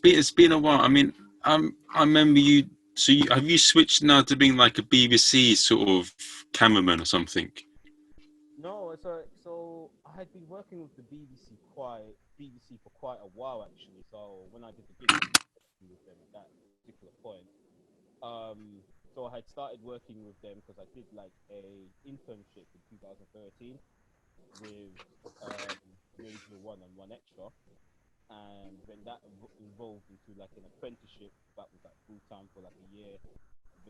it's been a while. I mean, I remember you. So have you switched now to being like a BBC sort of cameraman or something? No, so I had been working with the BBC for quite a while actually. So when I did the gig with them at that particular point, so I had started working with them because I did like a internship in 2013 with um, Radio One and One Extra, and then that evolved into like an apprenticeship that was like full time for like a year,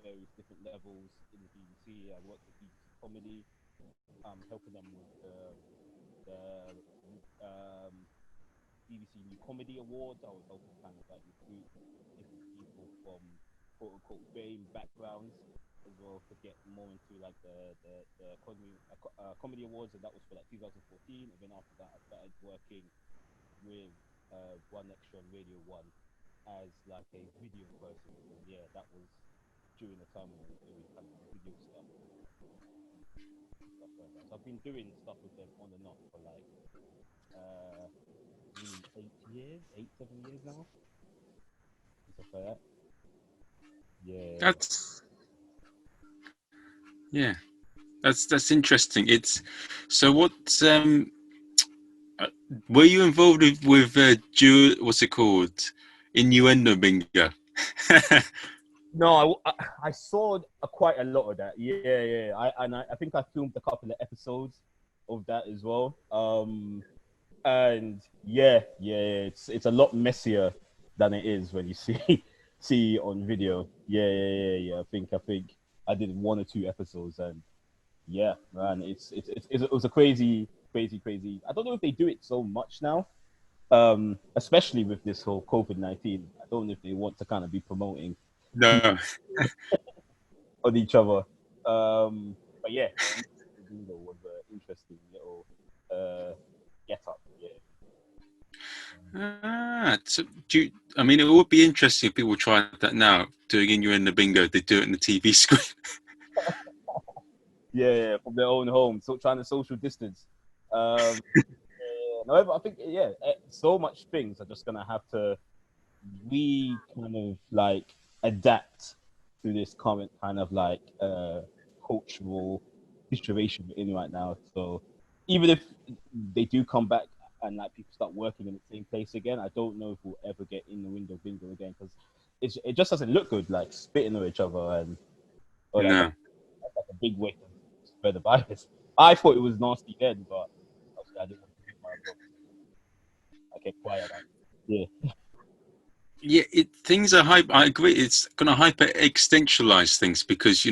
various different levels in the BBC. I worked with BBC Comedy, helping them with the BBC New Comedy Awards. I was helping kind of like recruit different people from quote unquote fame backgrounds as well to get more into like the comedy awards, and that was for like 2014. And then after that, I started working with One Extra on Radio One as like a video person. And yeah, that was during the time when I was doing kind of video stuff. Stuff like that. So I've been doing stuff with them on and off for like really 8 years, 7 years now. Stuff like that. Yeah. That's interesting. It's so what were you involved with what's it called? Innuendo bingo. No, I saw quite a lot of that. Yeah. I think I filmed a couple of episodes of that as well. And it's a lot messier than it is when you see on video. Yeah. I think I did 1 or 2 episodes, and yeah, man, it was a crazy. I don't know if they do it so much now, especially with this whole COVID-19. I don't know if they want to kind of be promoting No. on each other. But yeah, Bingo was an interesting little get up. Yeah. So I mean, it would be interesting if people tried that now, doing Innuendo bingo. They do it in the TV screen. Yeah, from their own home, so trying to social distance. However, I think so much things are just gonna have to kind of like adapt to this current kind of like cultural situation we're in right now. So even if they do come back and like people start working in the same place again, I don't know if we'll ever get in the window bingo again, because it just doesn't look good, like spitting on each other and No. that's like a big way to spread the virus. I thought it was nasty then, but obviously I didn't want to hit my book. I kept quiet. Yeah. Yeah, things are hype. I agree. It's going to hyper extinctualize things because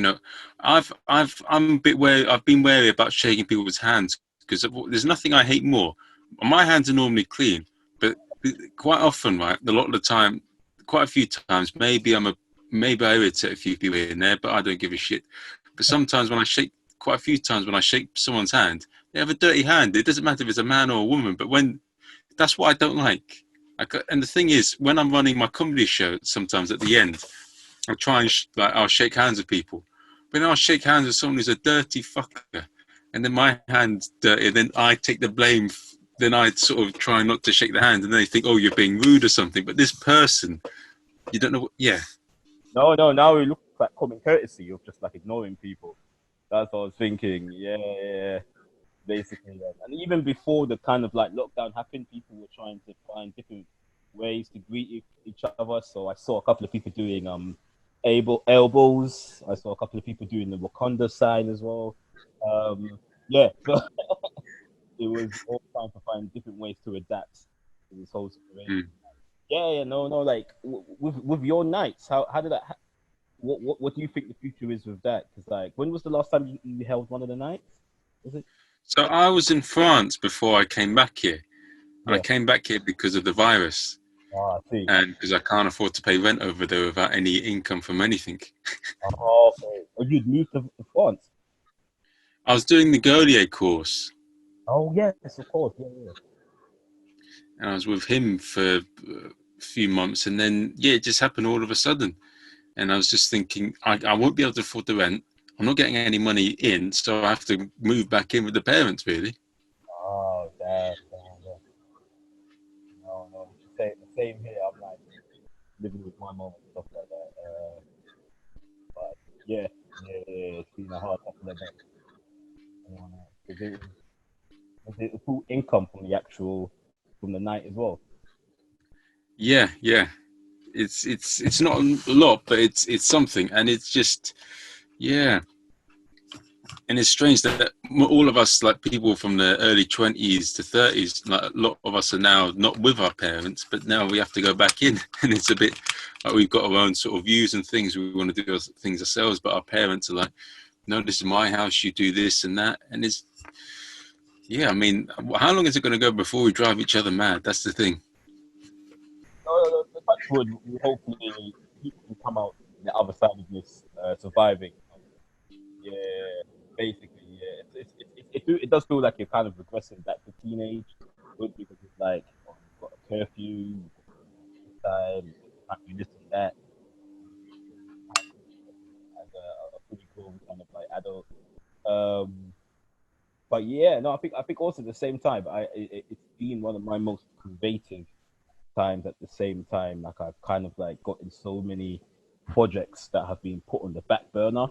I'm a bit wary. I've been wary about shaking people's hands because there's nothing I hate more. My hands are normally clean, but quite often, right, a lot of the time, quite a few times, maybe I irritate a few people here and there, but I don't give a shit. But sometimes quite a few times when I shake someone's hand, they have a dirty hand. It doesn't matter if it's a man or a woman, but that's what I don't like. And the thing is, when I'm running my comedy show, sometimes at the end, I'll try and I'll shake hands with people. But then I'll shake hands with someone who's a dirty fucker, and then my hand's dirty, and then I take the blame. Then I sort of try not to shake the hand, and they think, oh, you're being rude or something. But this person, you don't know. Yeah. No. Now it looks like common courtesy of just like ignoring people. That's what I was thinking. Yeah. Basically, yeah. And even before the kind of like lockdown happened, people were trying to find different ways to greet each other. So I saw a couple of people doing elbows. I saw a couple of people doing the Wakanda sign as well. Yeah, so it was all trying to find different ways to adapt to this whole situation. Yeah, no, like with your nights, how did that? What do you think the future is with that? Because like, when was the last time you held one of the nights? Was it? So I was in France before I came back here. And I came back here because of the virus. Oh, I see. And because I can't afford to pay rent over there without any income from anything. Oh, okay. Oh, you'd moved to France? I was doing the Gervais course. Oh, yes, of course. Yeah. And I was with him for a few months. And then, it just happened all of a sudden. And I was just thinking, I won't be able to afford the rent. I'm not getting any money in, so I have to move back in with the parents, really. Oh, damn. No. Same here. I'm like, living with my mom and stuff like that. But yeah, it's been a hard couple of months because it was full income from the night as well. Yeah, yeah. It's not a lot, but it's something, and it's just yeah. And it's strange that all of us, like people from the early 20s to 30s, like a lot of us are now not with our parents, but now we have to go back in, and it's a bit like we've got our own sort of views and things. We want to do things ourselves, but our parents are like, "No, this is my house. You do this and that," and it's yeah. I mean, how long is it going to go before we drive each other mad? That's the thing. The touch wood, we hopefully people can come out the other side of this surviving. Yeah, basically, yeah. It does feel like you're kind of regressing back to teenage, but because it's like you've got a curfew, you've got time, you can't do this and that. As a pretty grown kind of like adult. Um, but yeah, no, I think also at the same time, it's been one of my most creative times at the same time. Like I've kind of like gotten so many projects that have been put on the back burner.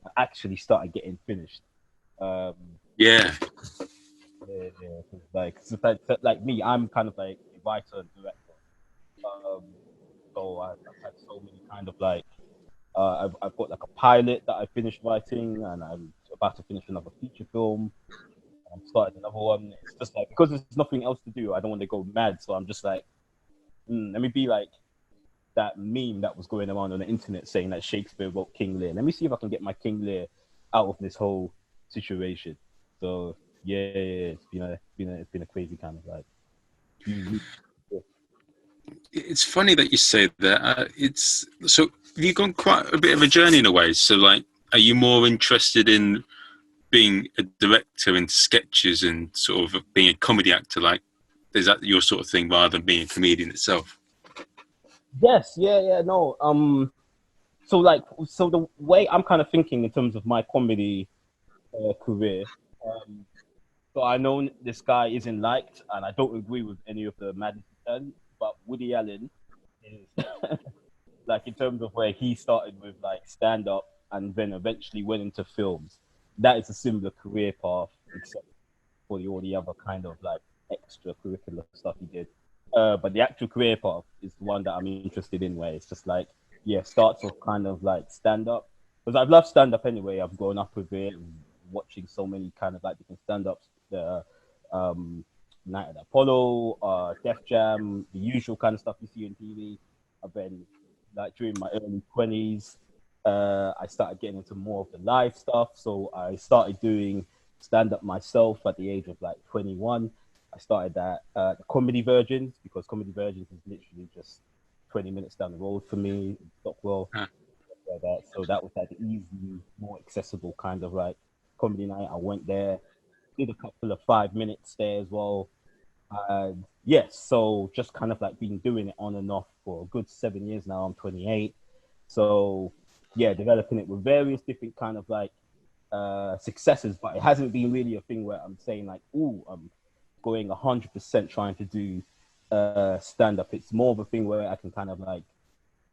I actually started getting finished. Um, Yeah, yeah, 'cause, like me, I'm kind of like a writer and director. Um, so I've had so many kind of like I've got like a pilot that I finished writing, and I'm about to finish another feature film. I'm starting another one. It's just like because there's nothing else to do, I don't want to go mad. So I'm just like, let me be like that meme that was going around on the internet saying that Shakespeare wrote King Lear. Let me see if I can get my King Lear out of this whole situation. So yeah, it's been a crazy kind of like few weeks. it's funny that you say that. It's so you've gone quite a bit of a journey in a way. So, like, are you more interested in being a director in sketches and sort of being a comedy actor? Like, is that your sort of thing rather than being a comedian itself? Yes, yeah, no. So the way I'm kind of thinking in terms of my comedy career, um, so I know this guy isn't liked, and I don't agree with any of the madness he's done, but Woody Allen is like in terms of where he started with like stand up and then eventually went into films. That is a similar career path, except for all the other kind of like extracurricular stuff he did. But the actual career path is the one that I'm interested in, where it's just like, yeah, starts off kind of like stand up. Because I've loved stand up anyway. I've grown up with it, watching so many kind of like different stand ups. The Night at Apollo, Def Jam, the usual kind of stuff you see on TV. I've been like during my early 20s, I started getting into more of the live stuff. So I started doing stand up myself at the age of like 21. I started at the Comedy Virgins because Comedy Virgins is literally just 20 minutes down the road for me, Stockwell. Huh. Like that. So that was like the easy, more accessible kind of like comedy night. I went there, did a couple of 5 minutes there as well. Yes, so just kind of like been doing it on and off for a good 7 years now. I'm 28. So yeah, developing it with various different kind of like successes, but it hasn't been really a thing where I'm saying like, oh, I'm going 100% trying to do stand up. It's more of a thing where I can kind of like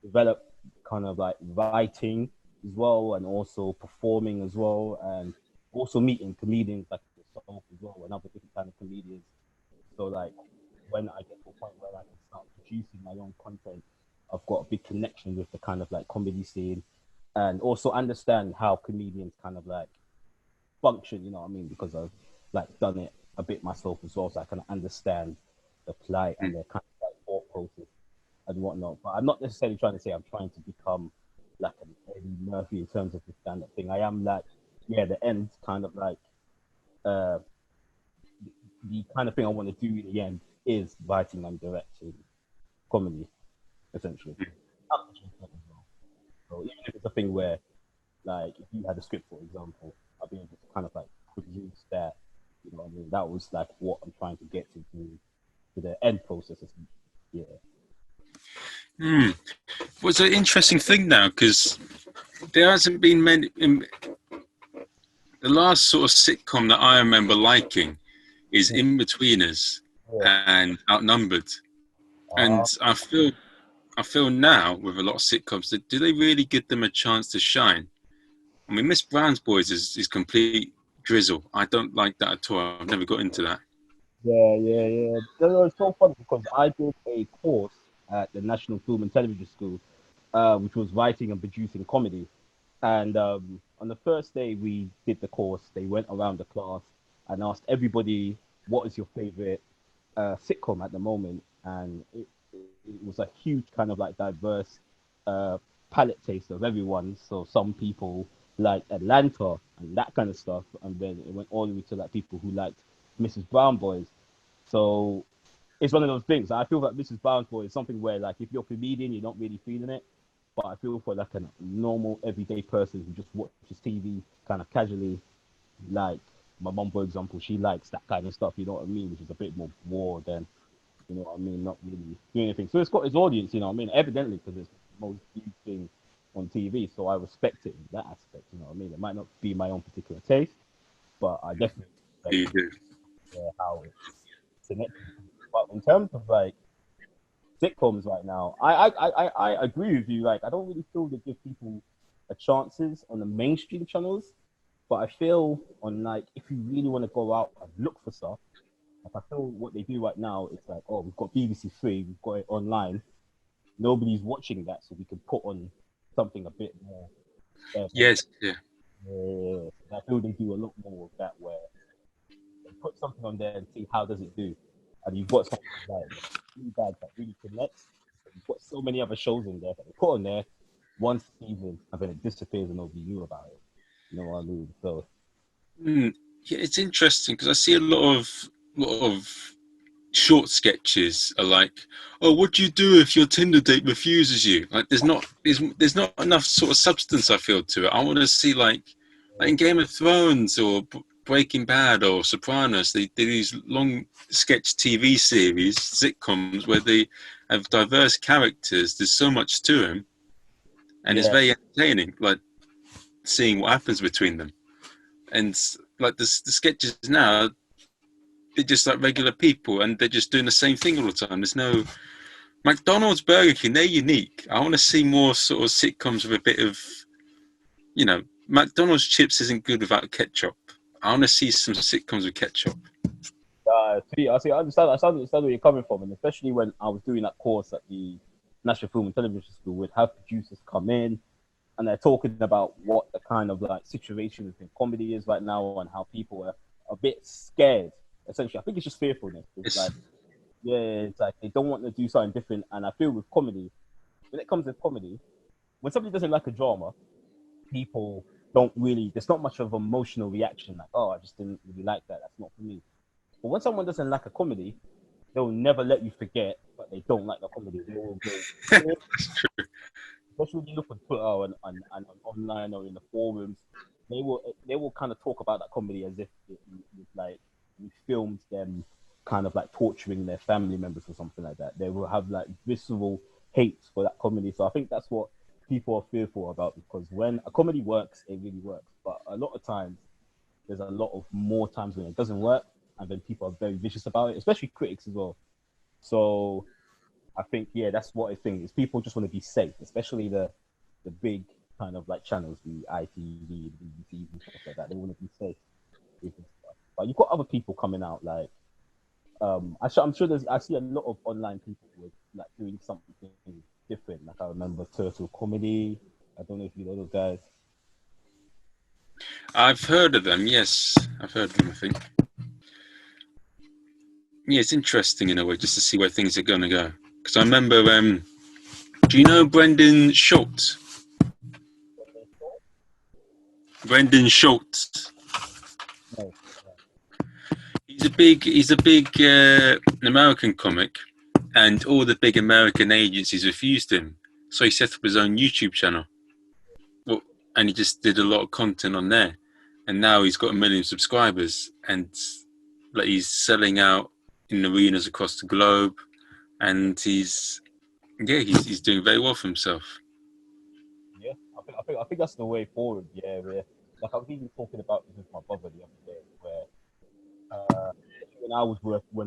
develop kind of like writing as well, and also performing as well, and also meeting comedians like yourself as well, and other different kind of comedians. So like when I get to a point where I can start producing my own content, I've got a big connection with the kind of like comedy scene, and also understand how comedians kind of like function. You know what I mean? Because I've like done it a bit myself as well, so I can understand the plight and Mm. their kind of like thought process and whatnot. But I'm not necessarily trying to say I'm trying to become like an Eddie Murphy in terms of the stand-up thing. I am like, yeah, the end kind of like uh the kind of thing I want to do in the end is writing and directing comedy, essentially. So even if it's a thing where, like, if you had a script, for example, I'll be able to kind of like produce that. You know what I mean? That was like what I'm trying to get to the end process. Yeah. Hmm. Well, it's an interesting thing now because there hasn't been many. The last sort of sitcom that I remember liking is In Betweeners Yeah. and Outnumbered, and Uh, I feel I feel now with a lot of sitcoms, that do they really give them a chance to shine? I mean, Miss Brown's Boys is complete drizzle. I don't like that at all. I've never got into that. Yeah, yeah, yeah. No, it's so funny because I did a course at the National Film and Television School, which was writing and producing comedy. And on the first day we did the course, they went around the class and asked everybody, "What is your favorite sitcom at the moment?" And it was a huge kind of like diverse uh, palette taste of everyone. So some people liked Atlanta and that kind of stuff, and then it went all the way to like people who liked Mrs. Brown Boys. So it's one of those things. I feel like Mrs. Brown Boys is something where like if you're a comedian, you're not really feeling it. But I feel for like a normal everyday person who just watches TV kind of casually, like my mom, for example, she likes that kind of stuff. You know what I mean? Which is a bit more war than you know what I mean, not really doing anything. So it's got its audience, you know what I mean, evidently because it's the most viewed thing on TV. So I respect it in that aspect, you know what I mean. It might not be my own particular taste, but I definitely respect You do. how it's connected. But in terms of like sitcoms right now, I agree with you. Like I don't really feel they give people a chances on the mainstream channels, but I feel on like if you really want to go out and look for stuff, like I feel what they do right now, it's like, oh, we've got BBC Three, we've got it online. Nobody's watching that, so we can put on something a bit more. Yes, yeah. I feel they do a lot more of that, where they put something on there and see how does it do, and you've got something like really bad that really connects. You've got so many other shows in there that they put on there one season and then it disappears and nobody knew about it. You know what I mean? So Mm, yeah, it's interesting because I see a lot of short sketches are like, oh, what do you do if your Tinder date refuses you? Like, there's not enough sort of substance. I feel to it. I want to see like in Game of Thrones or Breaking Bad or Sopranos. They do these long sketch TV series, sitcoms where they have diverse characters. There's so much to them, and it's yeah, very entertaining. Like seeing what happens between them, and like the sketches now, they're just like regular people and they're just doing the same thing all the time. There's no McDonald's, Burger King, they're unique. I want to see more sort of sitcoms with a bit of, McDonald's chips isn't good without ketchup. I want to see some sitcoms with ketchup. I understand. I understand where you're coming from, and especially when I was doing that course at the National Film and Television School, we'd have producers come in and they're talking about what the kind of like situation in comedy is right now and how people are a bit scared. Essentially, I think it's just fearfulness. It's It's, like, yeah, it's like they don't want to do something different. And I feel with comedy, when it comes to comedy, when somebody doesn't like a drama, people don't really. There's not much of emotional reaction. Like, oh, I just didn't really like that. That's not for me. But when someone doesn't like a comedy, they'll never let you forget, but they don't like the comedy. They will go, it's true. especially when you look on Twitter and online or in the forums, they will kind of talk about that comedy as if it like we filmed them kind of like torturing their family members or something like that. They will have like visceral hate for that comedy. So I think that's what people are fearful about because when a comedy works, it really works. But a lot of times, there's a lot of more times when it doesn't work, and then people are very vicious about it, especially critics as well. So I think yeah, that's what I think is people just want to be safe, especially the big kind of like channels, the ITV, the BBC, and stuff like that. They want to be safe with this stuff. But you've got other people coming out like I'm sure there's I see a lot of online people with like doing something different. Like I remember Turtle Comedy. I don't know if you know those guys. I've heard of them, yes. I've heard of them, I think. Yeah, it's interesting in a way just to see where things are going to go. Because I remember, do you know Brendan Schultz? Brendan Schultz. No, He's a big American comic, and all the big American agencies refused him. So he set up his own YouTube channel. Well, and he just did a lot of content on there. And now he's got 1 million subscribers, and like he's selling out in arenas across the globe. And he's doing very well for himself. yeah, I think that's the way forward. Yeah, where like I was even talking about this with my brother the other day, where when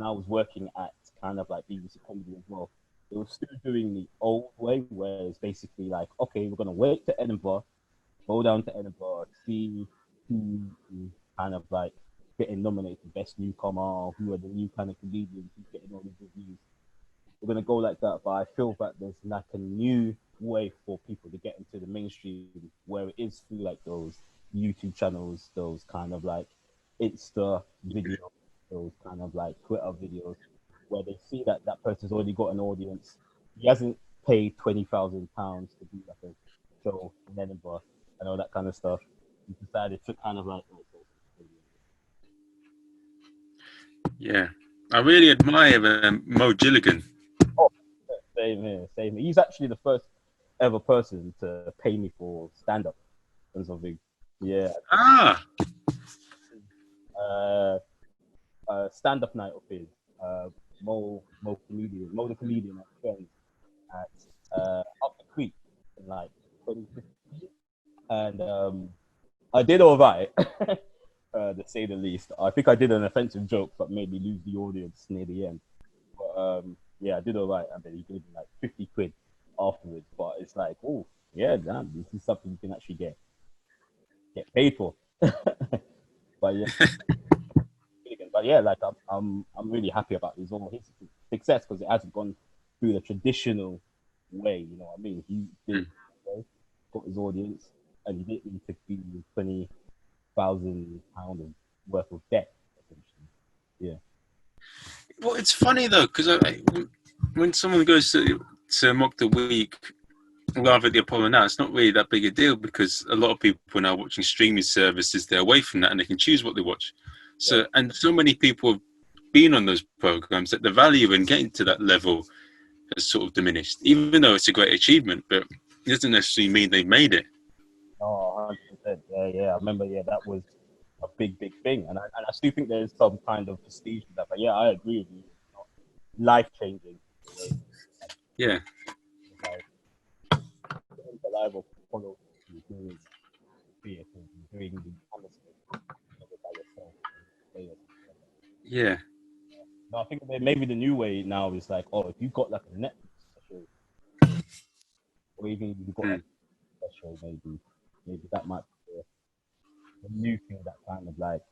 I was working at kind of like BBC Comedy as well, it were still doing the old way, where it's basically like, okay, we're gonna wait to Edinburgh, go down to Edinburgh, see who is kind of like getting nominated for best newcomer, who are the new kind of comedians who's getting all these reviews. We're gonna go like that, but I feel that there's like a new way for people to get into the mainstream, where it is through like those YouTube channels, those kind of like Insta videos, those kind of like Twitter videos, where they see that that person's already got an audience. He hasn't paid £20,000 to do like a show in Edinburgh and all that kind of stuff. He decided to kind of like, Yeah, I really admire Mo Gilligan. oh, same here, same here. He's actually the first ever person to pay me for stand up and something. Yeah. Ah, Uh, stand up night of his. Mo the comedian at Friends at Up the Creek in like 2015, and I did all right, to say the least. I think I did an offensive joke, but made me lose the audience near the end. But yeah, I did all right, and then he gave me like 50 quid afterwards. But it's like, oh yeah, damn, this is something you can actually get paid for. But yeah. But yeah, like I'm really happy about his success, because it hasn't gone through the traditional way. You know what I mean? He did, got his audience, and he didn't need to be £20,000 worth of debt. Essentially. Yeah. well, it's funny though, because when someone goes to Mock the Week live at the Apollo now, it's not really that big a deal, because a lot of people are now watching streaming services. They're away from that, and they can choose what they watch. So, yeah. And so many people have been on those programs that the value in getting to that level has sort of diminished, even though it's a great achievement, but it doesn't necessarily mean they've made it. Oh, 100%. Yeah. I remember, that was a big thing. And I still think there's some kind of prestige to that. But yeah, I agree with you. Life changing. Yeah. Like, the live of Apollo, doing theatre, doing the honesty by yourself. Yeah. No, I think maybe the new way now is like, oh, if you got like a Netflix special, or even you got like a special, maybe that might be a new thing that kind of like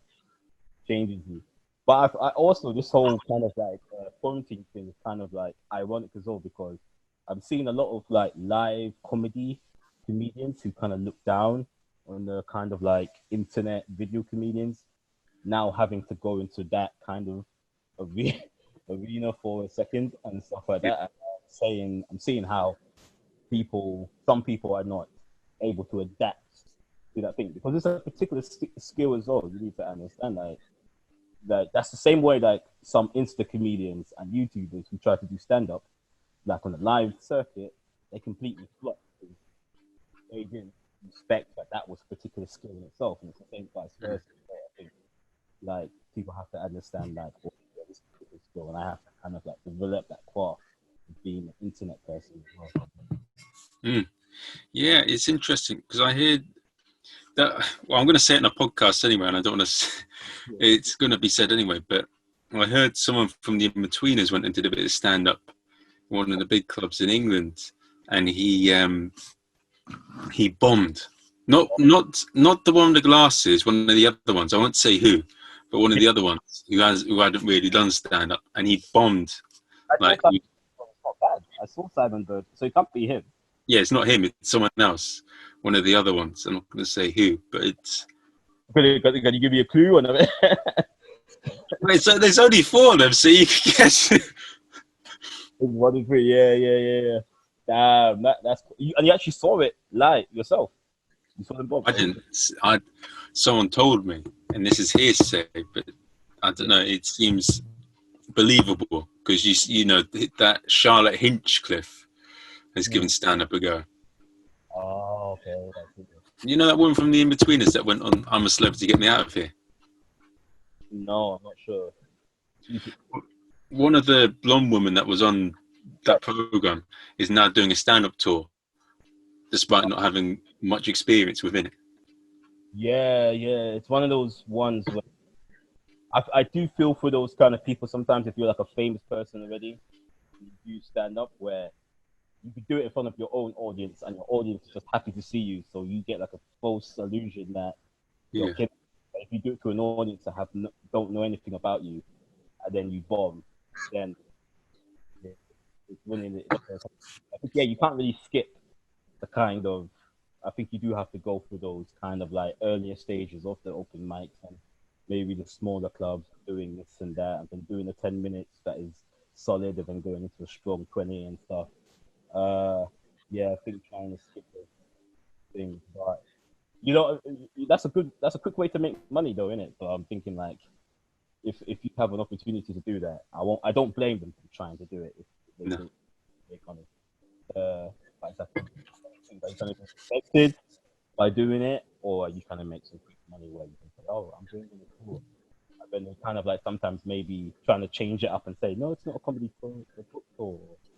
changes you. But I also, this whole kind of like quarantine thing is kind of like ironic as well, because I'm seeing a lot of like live comedy comedians who kind of look down on the kind of like internet video comedians now having to go into that kind of arena for a second and stuff like that. And I'm seeing how some people are not able to adapt to that thing, because it's a particular skill as well. You need to understand that that's the same way like some Insta comedians and YouTubers who try to do stand up, like on the live circuit, they completely flop. They didn't respect that was a particular skill in itself, and it's the same vice versa. I think like people have to understand like what this particular skill, and I have to kind of like develop that craft of being an internet person as well. Yeah, it's interesting, because I hear that. Well, I'm going to say it in a podcast anyway, and I don't want to. It's going to be said anyway, but I heard someone from the Inbetweeners went and did a bit of stand up, one of the big clubs in England, and he bombed. Not the one with the glasses, one of the other ones. I won't say who, but one of the other ones who hadn't really done stand up, and he bombed. Like, it's not bad. I saw Simon Bird, so it can't be him. Yeah, it's not him. It's someone else. One of the other ones. I'm not going to say who, but it's. Can you give me a clue on it? Wait, so there's only 4 of them, so you can guess. Yeah. Damn, that's cool. And you actually saw it live yourself. You saw them both. I didn't. Someone told me, and this is hearsay, but I don't know. It seems believable, because you know that Charlotte Hinchcliffe has given stand up a go. Oh, okay. You know that woman from the Inbetweeners that went on "I'm a Celebrity, Get Me Out of Here"? No, I'm not sure. One of the blonde women that was on that program is now doing a stand-up tour, despite not having much experience within it. Yeah. It's one of those ones where I do feel for those kind of people sometimes. If you're like a famous person already, you do stand up where you could do it in front of your own audience, and your audience is just happy to see you, so you get like a false illusion that you're Yeah. kidding. But if you do it to an audience that don't know anything about you, and then you bomb, then it's winning. I think, yeah, you can't really skip the kind of. I think you do have to go through those kind of like earlier stages of the open mics, and maybe the smaller clubs doing this and that, and then doing the 10 minutes that is solid, and then going into a strong 20 and stuff. Uh, yeah, I think trying to skip those things, but you know, that's a quick way to make money though, isn't it? So I'm thinking like, if you have an opportunity to do that, I don't blame them for trying to do it if they No. think they kind of like that. Are you kind of expected by doing it, or are you trying to make some quick money where you can say, oh, I'm doing it cool? And then they kind of like sometimes maybe trying to change it up and say, no, it's not a comedy tour, it's a book tour. It's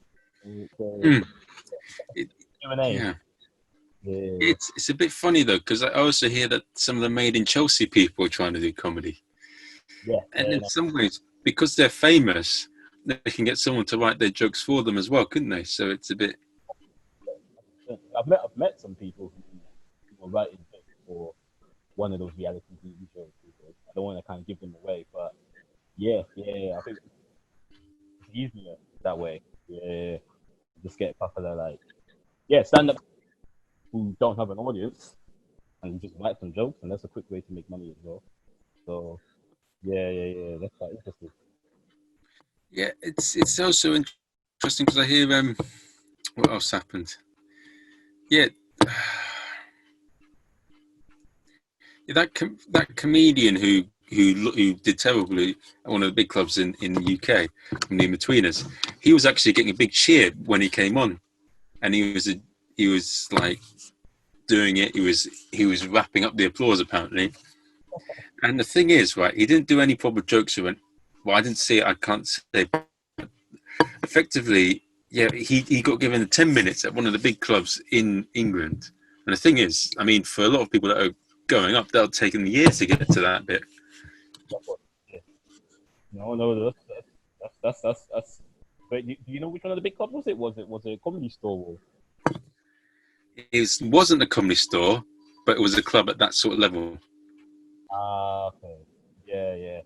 Mm. It, a Q&A. yeah. Yeah. It's a bit funny though, because I also hear that some of the Made in Chelsea people are trying to do comedy, Yeah, and in no, some ways, because they're famous, they can get someone to write their jokes for them as well, couldn't they? So it's a bit. I've met some people who were writing books for one of those reality TV shows. I don't want to kind of give them away, but yeah, I think it's easier that way. Yeah, just get popular, like stand up who don't have an audience and just write some jokes, and that's a quick way to make money as well. So yeah, that's quite interesting. Yeah, it's also interesting because I hear what else happened? Yeah, that comedian who did terribly at one of the big clubs in the UK, from the Inbetweeners, he was actually getting a big cheer when he came on, and he was like doing it. He was wrapping up the applause apparently. And the thing is, right, he didn't do any proper jokes or well, I didn't see it. I can't say. Effectively, yeah, he got given 10 minutes at one of the big clubs in England. And the thing is, I mean, for a lot of people that are going up, they'll take them years to get to that bit. Yeah. No, that's. But do you know which one of the big clubs was it? Was it a comedy store? It wasn't a comedy store, but it was a club at that sort of level. Okay. Yeah.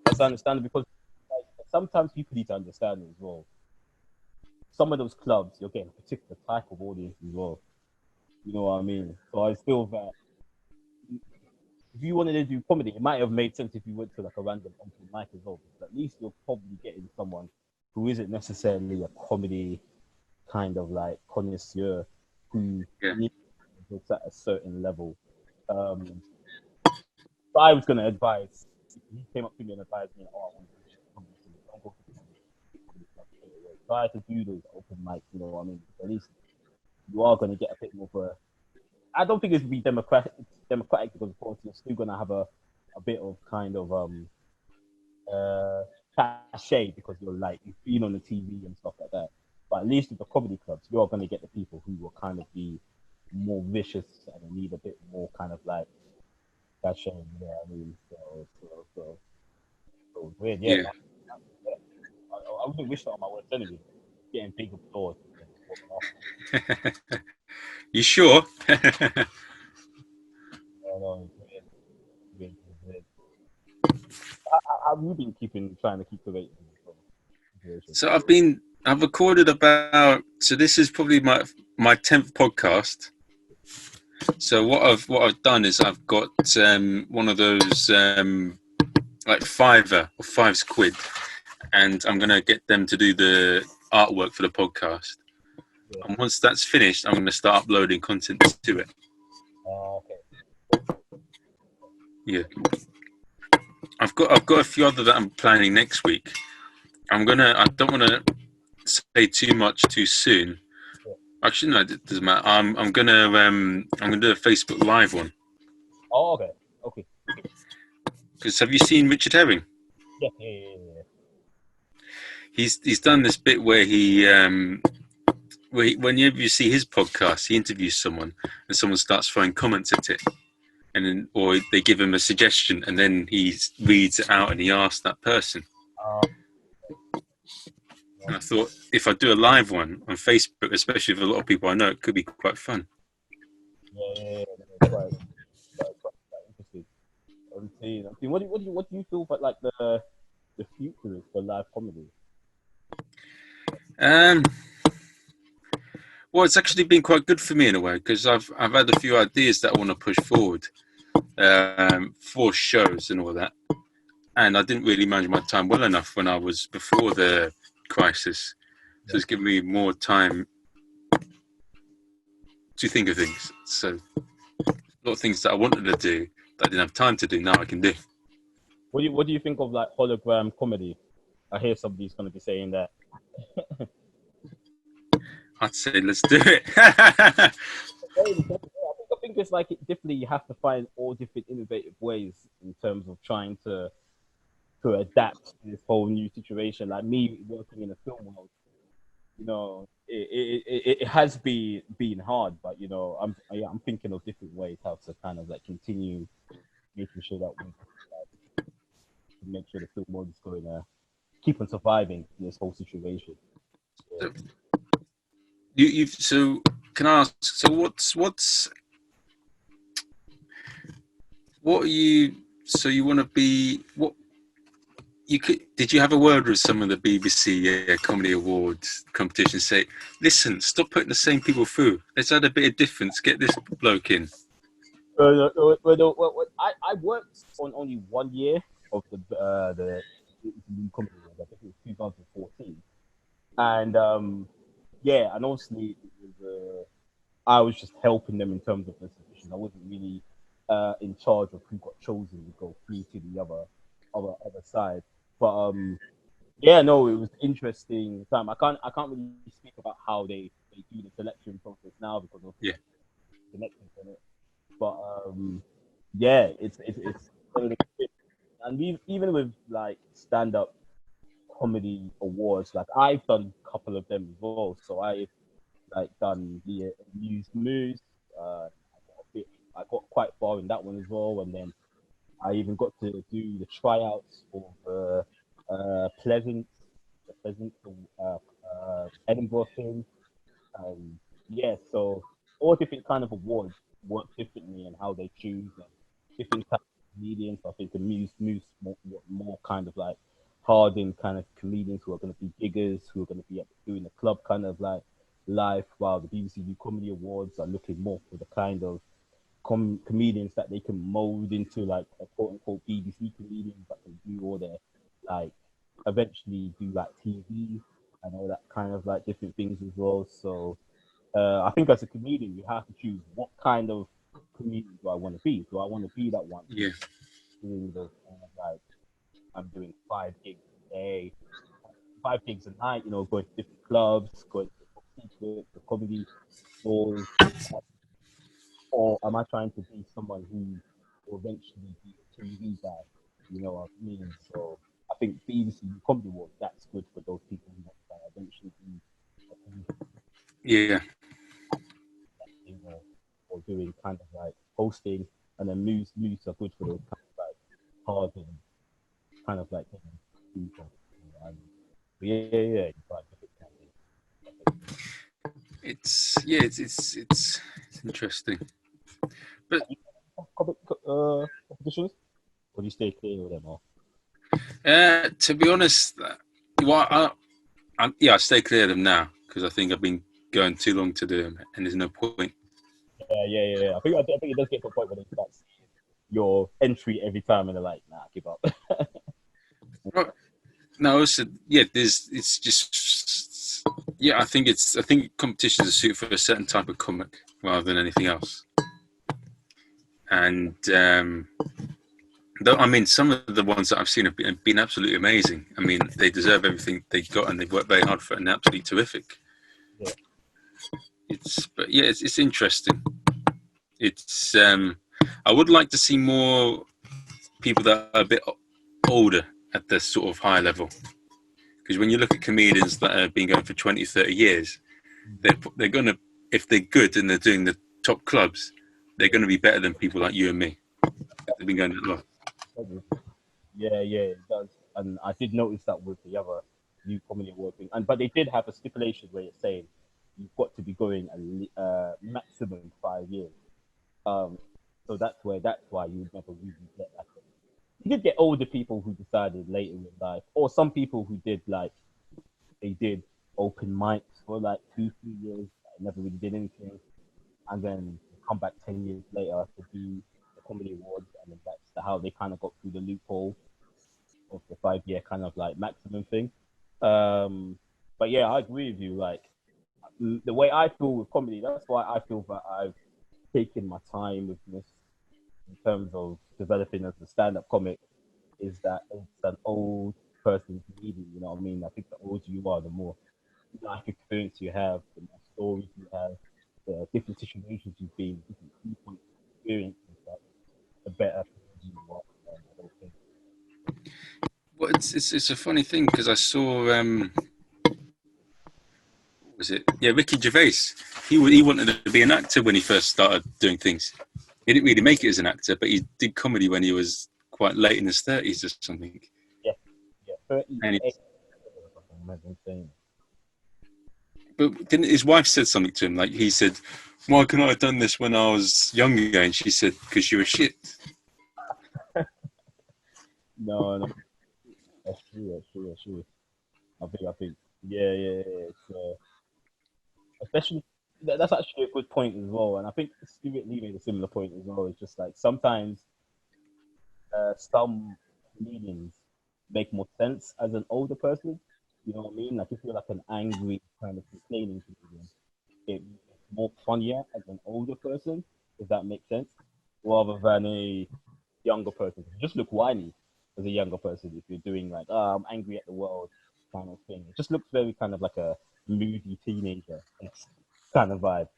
That's understandable because like, sometimes people need to understand as well. Some of those clubs, you're getting a particular type of audience as well. You know what I mean? So I feel that if you wanted to do comedy, it might have made sense if you went to like a random open mic as well. Because at least you're probably getting someone who isn't necessarily a comedy kind of like connoisseur who Yeah, needs jokes at a certain level. Um, but I was going to advise, he came up to me and advised me, oh, I want to do comedy. Don't go to the comedy club straight away. Try to do those open mics, you know what I mean? At least you are going to get a bit more of a. I don't think it's be democratic because of course you're still going to have a bit of kind of uh cachet because you've been on the TV and stuff like that. But at least with the comedy clubs, you are going to get the people who will kind of be more vicious and need a bit more kind of like cachet. You know what I mean? So weird. Yeah, yeah. man. Yeah. I wouldn't wish that on my worst enemy. Getting big applause. You sure? No, weird. Have you been trying to keep the rate? So I've recorded about. So this is probably my 10th podcast. So what I've done is I've got one of those like Fiverr or Five's quid, and I'm gonna get them to do the artwork for the podcast. Yeah. And once that's finished, I'm gonna start uploading content to it. Okay. Yeah, I've got a few other that I'm planning next week. I don't want to say too much too soon. Yeah. Actually, no, it doesn't matter. I'm gonna do a Facebook Live one. Oh, okay. Okay. Because have you seen Richard Herring? Yeah. He's done this bit where whenever you see his podcast, he interviews someone and someone starts throwing comments at it, and then or they give him a suggestion and then he reads it out and he asks that person. Uh, And I thought if I do a live one on Facebook, especially with a lot of people I know, it could be quite fun. Yeah, no, quite interesting. I'm seeing. What do you feel about like the future is for live comedy? Um, well, it's actually been quite good for me in a way because I've had a few ideas that I want to push forward for shows and all that. And I didn't really manage my time well enough when I was before the crisis, so it's given me more time to think of things. So a lot of things that I wanted to do that I didn't have time to do now I can do. What do you think of like hologram comedy? I hear somebody's going to be saying that. I'd say let's do it. I think it's like definitely you have to find all different innovative ways in terms of trying to adapt to this whole new situation. Like me working in a film world, it has been hard, but I'm thinking of different ways how to kind of like continue making sure that we make sure the film world is going to keep on surviving in this whole situation. So, you've so can I ask? So what are you? So you want to be what? You could, did you have a word with some of the BBC Comedy Awards competitions? Say, listen, stop putting the same people through. Let's add a bit of difference. Get this bloke in. I worked on only 1 year of the comedy awards. I think it was 2014, and yeah, and honestly, I was just helping them in terms of the submissions. I wasn't really in charge of who got chosen to go through to the other side. But yeah, no, it was interesting time. I can't really speak about how they do the selection process now because of Yeah, connections on it. But yeah, it's and even with like stand up comedy awards, like I've done a couple of them as well. So I've like done the News Moves. I got quite far in that one as well, and then I even got to do the tryouts for Pleasant, the Pleasant Edinburgh thing. Yeah, so all different kind of awards work differently and how they choose and different types of comedians. I think the Muse more kind of like hardened kind of comedians who are going to be giggers, who are going to be doing the club kind of like life, while the BBC Comedy Awards are looking more for the kind of comedians that they can mold into like a quote unquote BBC comedians that can do all their like eventually do like TV and all that kind of like different things as well. So I think as a comedian, you have to choose what kind of comedian do I want to be. Do I want to be that one yeah, doing those kind of like I'm doing 5 gigs a day, 5 gigs a night, going to different clubs, going to the comedy stores, or am I trying to be someone who will eventually be a TV guy? You know what I mean? So I think BBC Comedy World, that's good for those people who want to eventually be a yeah. comedian or doing kind of like hosting, and then moves are good for those kind of like hard and kind of like people. But yeah, you got different kind It's interesting. But of competitions. Or do you stay clear with them all? to be honest, well, I stay clear of them now because I think I've been going too long to do them, and there's no point. Yeah. I think it does get to a point where they start seeing your entry every time, and they're like, "Nah, give up." Well, no, so, yeah, it's just I think competitions are suited for a certain type of comic rather than anything else. And I mean, some of the ones that I've seen have been absolutely amazing. I mean, they deserve everything they got, and they've worked very hard for it, and they're absolutely terrific. Yeah. It's interesting. It's I would like to see more people that are a bit older at the sort of high level, because when you look at comedians that have been going for 20, 30 years, they're gonna, if they're good and they're doing the top clubs, they're gonna be better than people like you and me. They've been going a lot. Yeah, it does. And I did notice that with new comedy working, and but they did have a stipulation where it's saying you've got to be going maximum 5 years. Um, so that's why you would never really get like you did get older people who decided later in life, or some people who did like they did open mics for like 2 3 years, never really did anything, and then come back 10 years later to do the comedy awards, and then that's how they kind of got through the loophole of the 5 year kind of like maximum thing. Um, but yeah, I agree with you. Like the way I feel with comedy, that's why I feel that I've taken my time with this in terms of developing as a stand-up comic. Is that it's an old person's medium, you know what I mean? I think the older you are, the more life experience you have, the more stories you have, the different situations you've been, different viewpoints, experiences, that the better you are. I don't think. Well, it's a funny thing because I saw what was it? Yeah, Ricky Gervais. He wanted to be an actor when he first started doing things. He didn't really make it as an actor, but he did comedy when he was quite late in his 30s or something. Yeah, yeah, And 38. I remember saying. but didn't his wife said something to him? Like he said, "Why couldn't I have done this when I was younger?" And she said, "Because you were shit." No, no, that's true, that's true, that's true. I think, yeah, yeah, yeah. It's especially that's actually a good point as well. And I think Stuart Lee made a similar point as well. It's just like sometimes some meanings make more sense as an older person. You know what I mean? Like if you're like an angry kind of complaining comedian, it's more funnier as an older person, if that makes sense, rather than a younger person. You just look whiny as a younger person if you're doing like, oh, I'm angry at the world kind of thing. It just looks very kind of like a moody teenager kind of vibe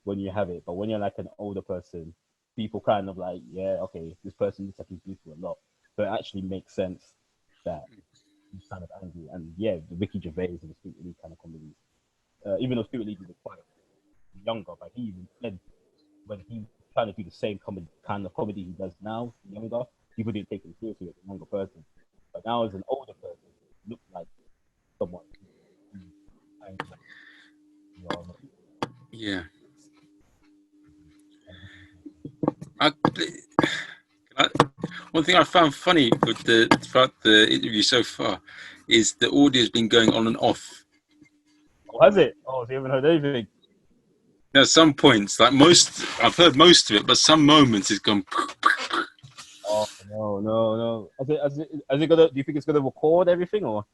when you have it. But when you're like an older person, people kind of like, yeah, okay, this person looks like he's been through a lot. So it actually makes sense that he's kind of angry. And yeah, the Ricky Gervais and the Stuart Lee kind of comedies. Even though Stuart Lee was quite younger, but he even said when he was trying to do the same comedy, kind of comedy he does now, younger, people didn't take him seriously as a younger person. But now as an older person, he looks like someone who's angry. You know, Yeah. I, I, one thing I found funny with throughout the interview so far is the audio's been going on and off. oh, has it? Oh, so you haven't heard anything? At some points, like most, I've heard most of it, but some moments it's gone. Oh no, no, no. Is it gonna? Do you think it's gonna record everything or?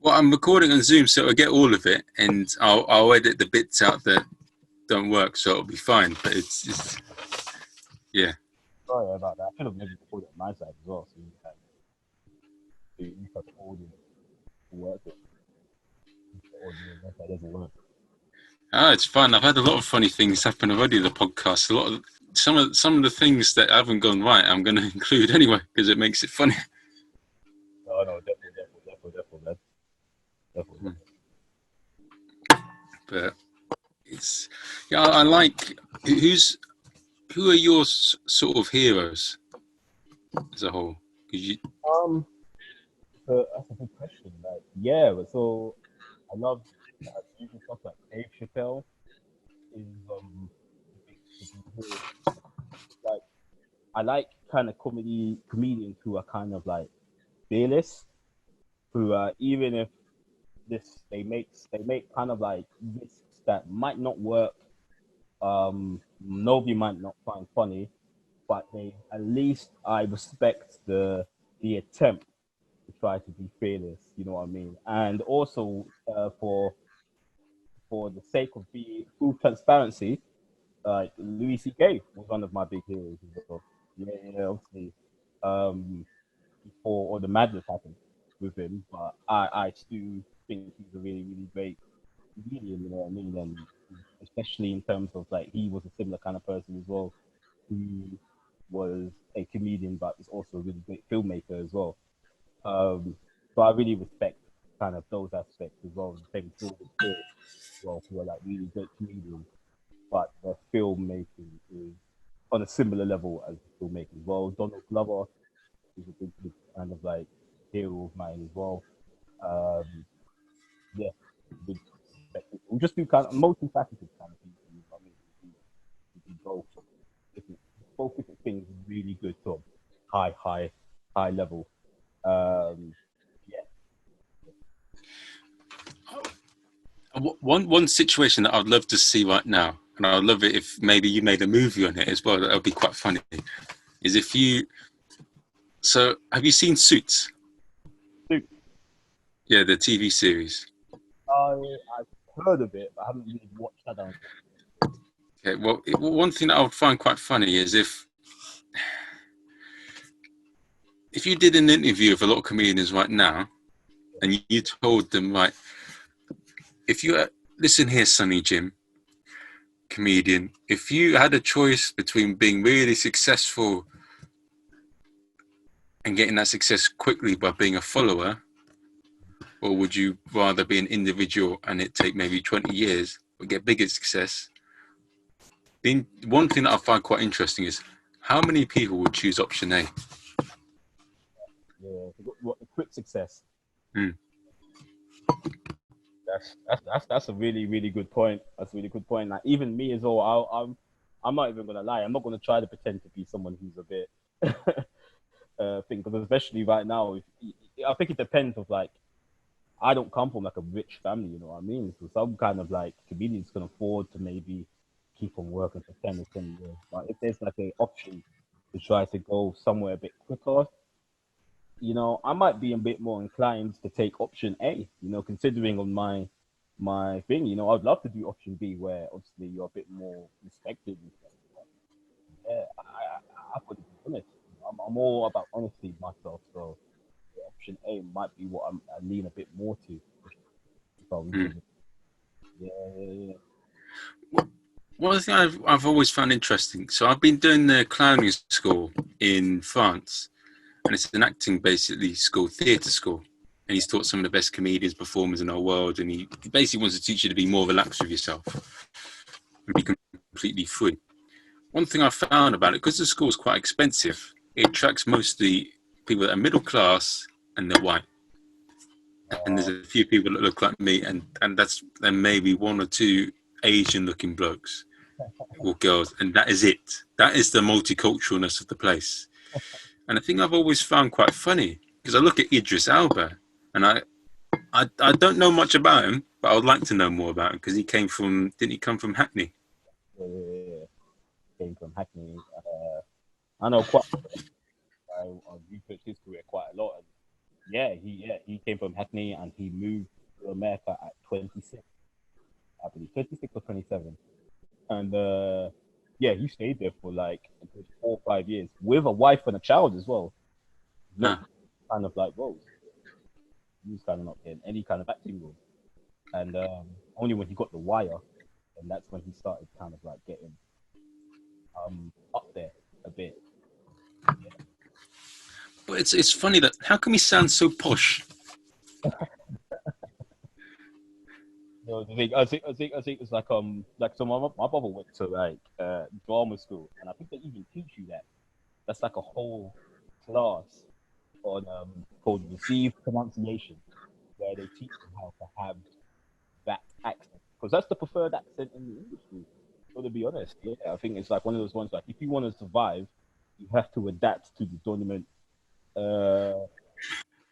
Well, I'm recording on Zoom, so I'll get all of it, and I'll edit the bits out that don't work, so it'll be fine. But it's yeah. Sorry about that. I should have maybe recorded it on my side as well, so you have the audio to work with. The audio on my side doesn't work. Ah, it's fun. I've had a lot of funny things happen already. The podcast, a lot of some of the things that haven't gone right, I'm going to include anyway because it makes it funny. No, no, definitely, man. Definitely. But it's yeah, I like who are your sort of heroes as a whole? 'Cause you, Um, so that's a good question. Like, yeah, but so I love usually stuff like Dave Chappelle is a big hero. Like, I like kind of comedians who are kind of like fearless, who even if they make kind of like risks that might not work. Nobody might not find funny, but they at least I respect the attempt to try to be fearless. You know what I mean? And also for the sake of being full transparency, Louis C.K. was one of my big heroes as well. Yeah, yeah, obviously, before all the madness happened with him, but I still think he's a really, really great comedian. You know what I mean? And especially in terms of like he was a similar kind of person as well, who was a comedian, but is also a really great filmmaker as well. Um, so I really respect kind of those aspects as well. The same with Jordan Peele as well, who are like really great comedians, but their filmmaking is on a similar level as the filmmaking as well. Donald Glover is a big kind of like hero of mine as well. Um, yeah, good perspective. We'll just do kind of multifaceted kind of things. You know what I mean? We do both different, both different things really good to high level. Um, yeah, One situation that I'd love to see right now, and I'd love it if maybe you made a movie on it as well. That would be quite funny. Is if you so have you seen Suits? Dude, Yeah, the TV series. I've heard of it, but I haven't really watched that. Okay, well, one thing that I would find quite funny is if you did an interview with a lot of comedians right now, and you told them, right, if you listen here, Sonny Jim, comedian, if you had a choice between being really successful and getting that success quickly by being a follower, or would you rather be an individual and it take maybe 20 years but get bigger success? The one thing that I find quite interesting is how many people would choose option A? Yeah, what the quick success. Mm. That's a really good point. That's a really good point. Like even me as well. I'm not even gonna lie. I'm not gonna try to pretend to be someone who's a bit thing because especially right now, I think it depends of like I don't come from like a rich family, you know what I mean? So some kind of like comedians can afford to maybe keep on working for 10 or 20 years. But if there's like an option to try to go somewhere a bit quicker, I might be a bit more inclined to take option A, considering on my thing, I'd love to do option B where obviously you're a bit more respected and stuff. Yeah, I've got to be honest. I'm all about honesty myself, so yeah, option A might be what I lean a bit more to. If I was Mm. given. Yeah, yeah, yeah. One thing I've always found interesting. So I've been doing the clowning school in France, and it's an acting basically school, theatre school. And he's taught some of the best comedians, performers in our world, and he basically wants to teach you to be more relaxed with yourself and be completely free. One thing I found about it, because the school is quite expensive, it attracts mostly people that are middle class and they're white. And there's Uh, a few people that look like me, and that's then maybe one or two Asian looking blokes or girls, and that is it. That is the multiculturalness of the place. And I think I've always found quite funny because I look at Idris Elba, and I don't know much about him, but I would like to know more about him because didn't he come from Hackney? yeah, yeah, yeah. Came from Hackney. I know quite. I've researched his career quite a lot. And he came from Hackney and he moved to America at 26, I believe, 26 or 27. And yeah, he stayed there for like a good 4 or 5 years with a wife and a child as well. Not Ah, kind of like roles. He was kind of not getting any kind of acting role. And only when he got the wire, and that's when he started kind of like getting up there a bit. but it's funny that how can we sound so posh? I think it's like so my brother went to like drama school, and I think they even teach you that. That's like a whole class on called received pronunciation, where they teach you how to have that accent because that's the preferred accent in the industry. So to be honest, yeah, I think it's like one of those ones like if you want to survive, you have to adapt to the dominant uh,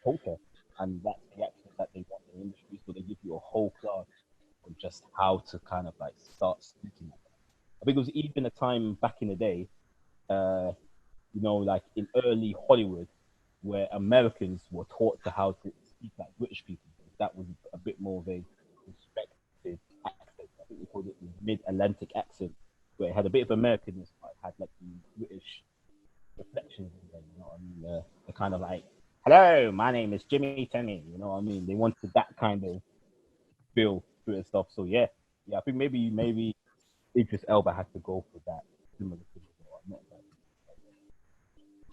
culture, and that's the accent that they want in the industry. So they give you a whole class on just how to kind of like start speaking. I think it was even a time back in the day, uh, like in early Hollywood, where Americans were taught to how to speak like British people. That was a bit more of a respected accent. I think they called it the mid-Atlantic accent, where it had a bit of Americanness, but it had like the British reflections in there. You know what I mean? They're kind of like, "Hello, my name is Jimmy Tenney." You know what I mean? They wanted that kind of feel to it and stuff. So yeah. I think maybe Idris Elba had to go for that similar thing. Not that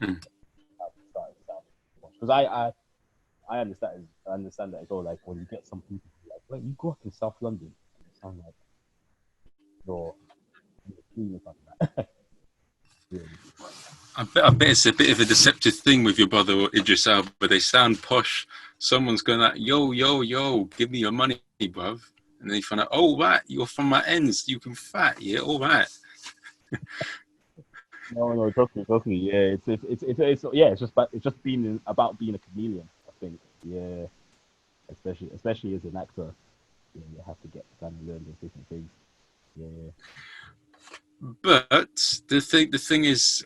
Hmm. because I understand that as well. Like when you get some people who are like, well, you grew up in South London, and you sound like you're in the queen or something like that. Really. I bet it's a bit of a deceptive thing with your brother or Idris Elba. They sound posh, someone's going like, yo, yo, yo, give me your money, bruv. And then you find out, oh, right, you're from my ends. You can fat, yeah, all right. No, no, trust me. Yeah, it's yeah, it's just being about being a chameleon. I think. Yeah, especially as an actor, yeah, you have to get to kind of learn those different things. Yeah. But the thing is,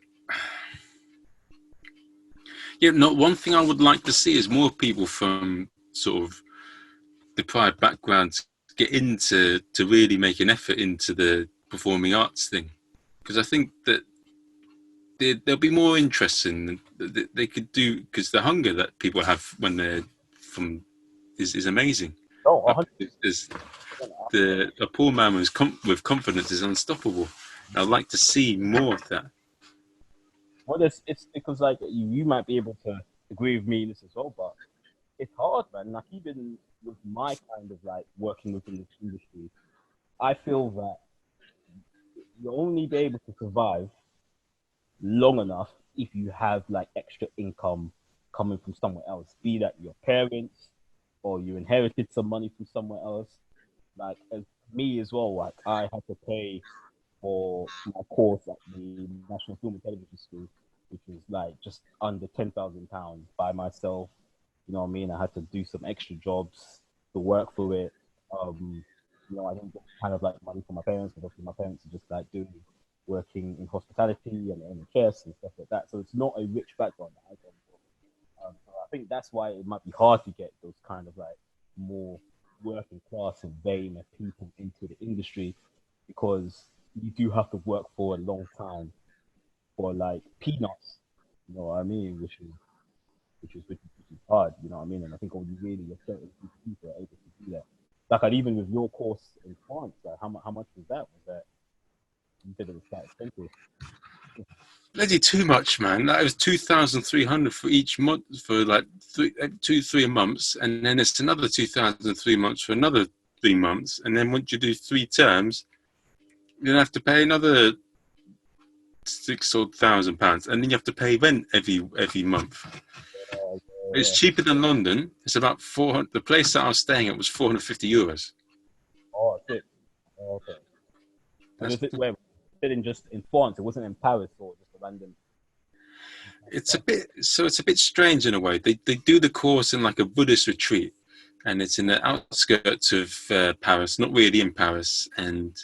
yeah, not one thing I would like to see is more people from sort of deprived backgrounds get into to really make an effort into the performing arts thing, because I think that there'll be more interesting they could do, because the hunger that people have when they're from is amazing. No, Like, there's the a poor man with confidence is unstoppable. I'd like to see more of that. well, it's because like you might be able to agree with me in this as well, but it's hard, man. Like even with my kind of like working within this industry, I feel that you'll only be able to survive long enough if you have like extra income coming from somewhere else, be that your parents or you inherited some money from somewhere else. Like as me as well, like I had to pay for my course at the National Film and Television School, which was like just under £10,000 by myself. You know what I mean? I had to do some extra jobs to work for it. I didn't get kind of like money from my parents because obviously my parents are just like doing working in hospitality and NHS and stuff like that. So it's not a rich background that I come from. So I think that's why it might be hard to get those kind of like more working class and vein of people into the industry because you do have to work for a long time for like peanuts. You know what I mean? Which is hard. You know what I mean? And I think only really a certain group of people are able to do that. Like even with your course in France, like how much was that? Was that you said it was quite expensive? Bloody too much, man. That was 2,300 for each month for like 3 months, and then it's another 2,300 for another 3 months, and then once you do 3 terms, you have to pay another £6,000, and then you have to pay rent every month. It's Yeah. cheaper than London. It's about 400. The place that I was staying at was €450. Oh, sick. Oh, okay. And That's was it where it in just in France? It wasn't in Paris or just a random. it's a bit strange in a way. They do the course in like a Buddhist retreat, and it's in the outskirts of Paris, not really in Paris, and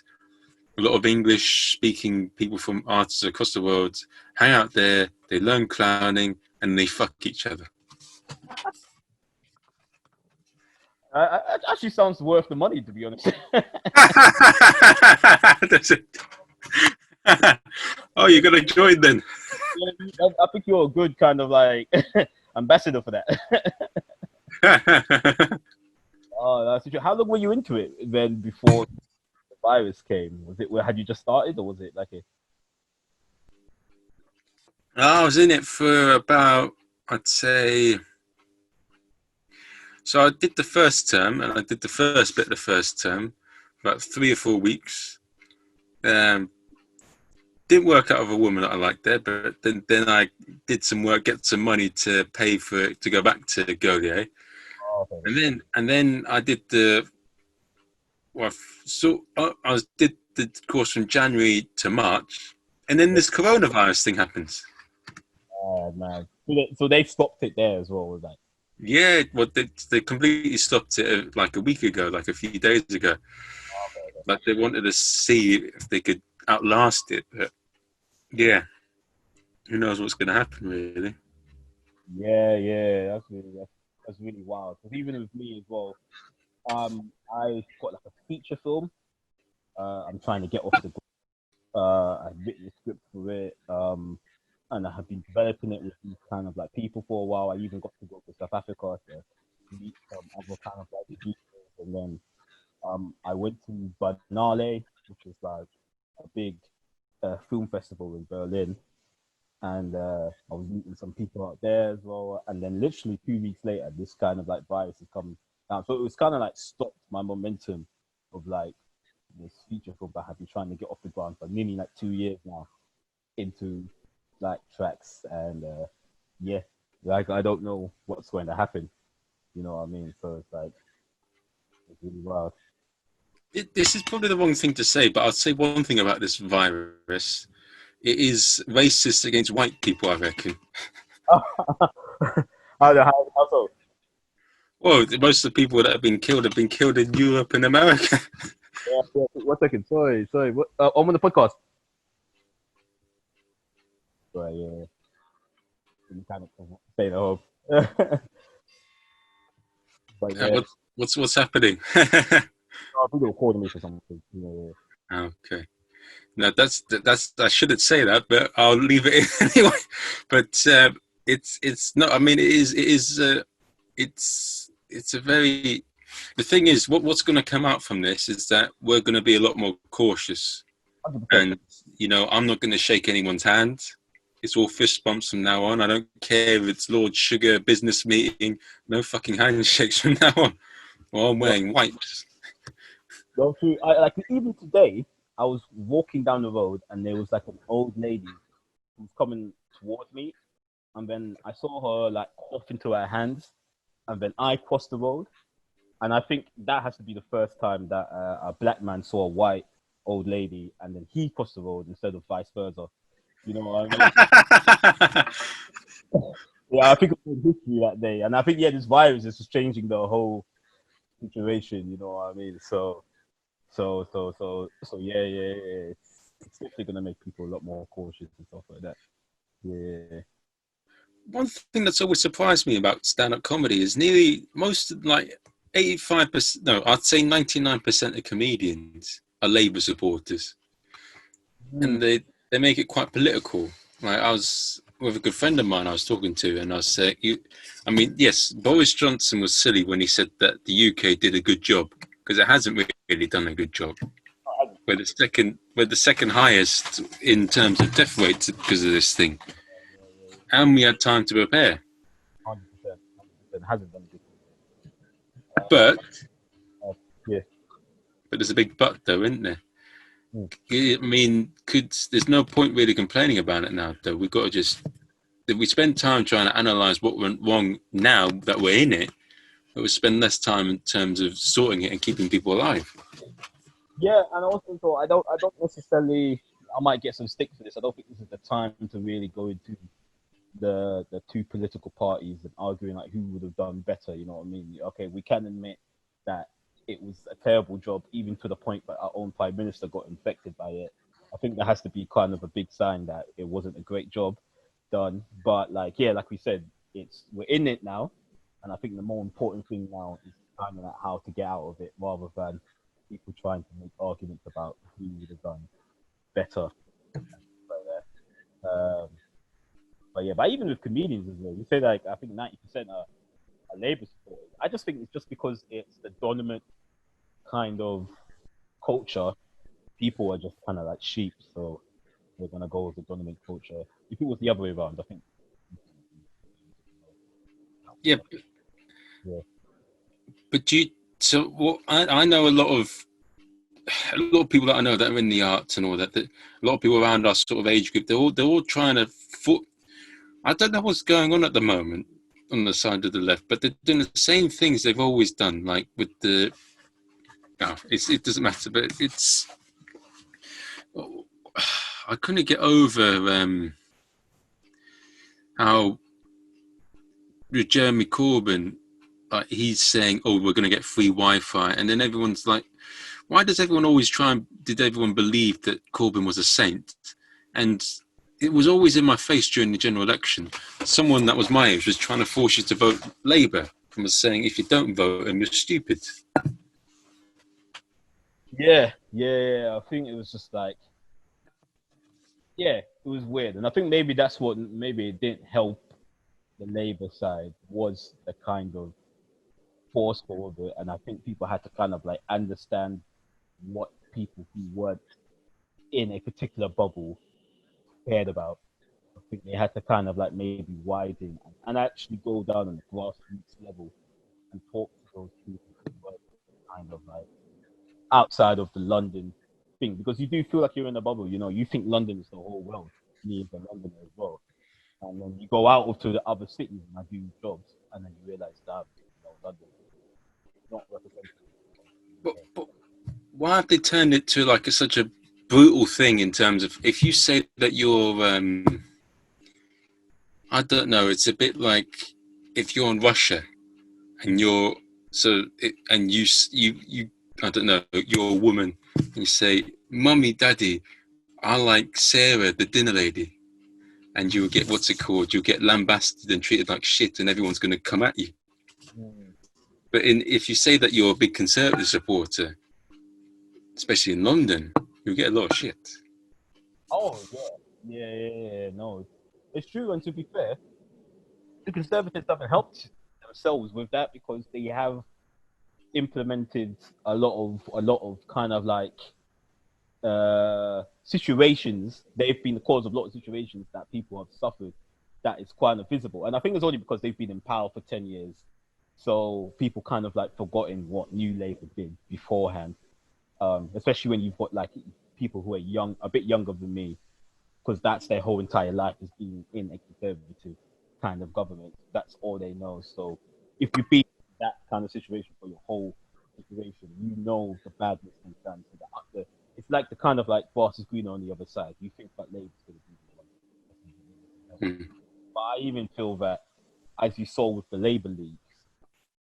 a lot of English speaking people from artists across the world hang out there. They learn clowning and they fuck each other. It actually sounds worth the money, to be honest. That's it. Oh, you got to join then. I think you're a good kind of like ambassador for that. Oh, that's interesting. How long were you into it then before the virus came? Was it had you just started or was it like a I was in it for about, I'd say, so I did the first term, and I did the first bit of the first term, about 3 or 4 weeks. Didn't work out with a woman that I liked there, but then I did some work, get some money to pay for it to go back to Gervais, oh, okay. and then I did the well, so I did the course from January to March, and then this coronavirus thing happens. Oh man. So they stopped it there as well, was that? Yeah, well, they completely stopped it like a week ago, like a few days ago. Okay. Like they wanted to see if they could outlast it, but yeah, who knows what's going to happen, really. Yeah. That's really wild. Because even with me as well, I got like a feature film. I'm trying to get off the I've written a script for it, and I have been developing it with these kind of like people for a while. I even got to go to South Africa to meet some other kind of like producers, and then I went to Banale, which is like a big film festival in Berlin, and I was meeting some people out there as well. And then literally 2 weeks later, this kind of like virus is coming down, so it was kind of like stopped my momentum of like this feature film that I've been trying to get off the ground for nearly like 2 years now into like tracks and yeah, like I don't know what's going to happen. You know what I mean? So it's like it's really wild. This is probably the wrong thing to say, but I'll say one thing about this virus. It is racist against white people, I reckon. How so? Well, most of the people that have been killed in Europe and America. Yeah, yeah, 1 second. Sorry. What, I'm on the podcast. Right, yeah. You kind of stay at home. But yeah, What's happening? no, I think they were calling me for something. Yeah. Okay. No, that's I shouldn't say that, but I'll leave it in anyway. But it's not. I mean, it is. It's a very. The thing is, what's going to come out from this is that we're going to be a lot more cautious, 100%. and I'm not going to shake anyone's hand. It's all fist bumps from now on. I don't care if it's Lord Sugar business meeting. No fucking handshakes from now on. Or I'm No, wearing white. no, true. Like even today, I was walking down the road and there was like an old lady who was coming towards me, and then I saw her like cough into her hands, and then I crossed the road, and I think that has to be the first time that a black man saw a white old lady, and then he crossed the road instead of vice versa. You know what I mean? Yeah, I think it was history that day, and I think yeah, this virus is just changing the whole situation. You know what I mean? So yeah. It's definitely gonna make people a lot more cautious and stuff like that. Yeah. One thing that's always surprised me about stand-up comedy is nearly most, like 85%, no, I'd say 99% of comedians are Labour supporters, Mm. and they make it quite political. Like I was with a good friend of mine I was talking to, and I was saying, I mean, yes, Boris Johnson was silly when he said that the UK did a good job because it hasn't really done a good job. We're the second highest in terms of death rates because of this thing, and we had time to prepare. 100%, 100% hasn't done good. But Yeah. there's a big but though, isn't there? Mm. I mean, there's no point really complaining about it now. Though we've got to just, if we spend time trying to analyze what went wrong now that we're in it, but we spend less time in terms of sorting it and keeping people alive. Yeah, and also so I don't necessarily. I might get some stick for this. I don't think this is the time to really go into the two political parties and arguing like who would have done better. You know what I mean? Okay, we can admit that it was a terrible job, even to the point that our own prime minister got infected by it. I think there has to be kind of a big sign that it wasn't a great job done. But like yeah, like we said, it's we're in it now, and I think the more important thing now is finding out how to get out of it rather than people trying to make arguments about who would have done better. Um, but yeah, but even with comedians as well, you say like I think 90% are Labour supporters. I just think it's just because it's the dominant kind of culture. People are just kind of like sheep, so they're gonna go with the dominant culture. If it was the other way around, I think. Yeah, Yeah. but do you, so what I know a lot of people that I know that are in the arts and all that a lot of people around our sort of age group, they're all trying to foot. I don't know what's going on at the moment on the side of the left, but they're doing the same things they've always done, like with the. Oh, it doesn't matter, but it's. I couldn't get over how with Jeremy Corbyn, like he's saying, "Oh, we're going to get free Wi-Fi," and then everyone's like, "Why does everyone always try and did everyone believe that Corbyn was a saint?" And it was always in my face during the general election. Someone that was my age was trying to force you to vote Labour and was saying, "If you don't vote, then you're stupid." Yeah. I think it was just like, yeah, it was weird, and I think maybe that's what maybe it didn't help the Labour side was the kind of forceful of it, and I think people had to kind of like understand what people who weren't in a particular bubble cared about. I think they had to kind of like maybe widen and actually go down on the grassroots level and talk to those people who were kind of like outside of the London thing, because you do feel like you're in a bubble. You know, you think London is the whole world. Me as a Londoner as well. And then you go out to the other cities and I do jobs, and then you realize that not representative of But, the UK. but why have they turned it to like such a brutal thing in terms of if you say that you're, I don't know, it's a bit like if you're in Russia and you're and you I don't know, you're a woman and you say, "Mummy, Daddy, I like Sarah, the dinner lady," and you'll get what's it called? You'll get lambasted and treated like shit, and everyone's going to come at you. Mm. But if you say that you're a big Conservative supporter, especially in London, you'll get a lot of shit. Oh yeah. No, it's true. And to be fair, the Conservatives haven't helped themselves with that because they have implemented a lot of kind of like situations. They've been the cause of a lot of situations that people have suffered that is quite visible. And I think it's only because they've been in power for 10 years. So people kind of like forgotten what New Labour did beforehand. Especially when you've got like people who are young, a bit younger than me, because that's their whole entire life is being in a conservative kind of government. That's all they know. So if you've been in that kind of situation for your whole situation, you know the badness and stands to the it's like the kind of like grass is greener on the other side. You think that Labour's going to be the one. Mm. But I even feel that, as you saw with the Labour leagues,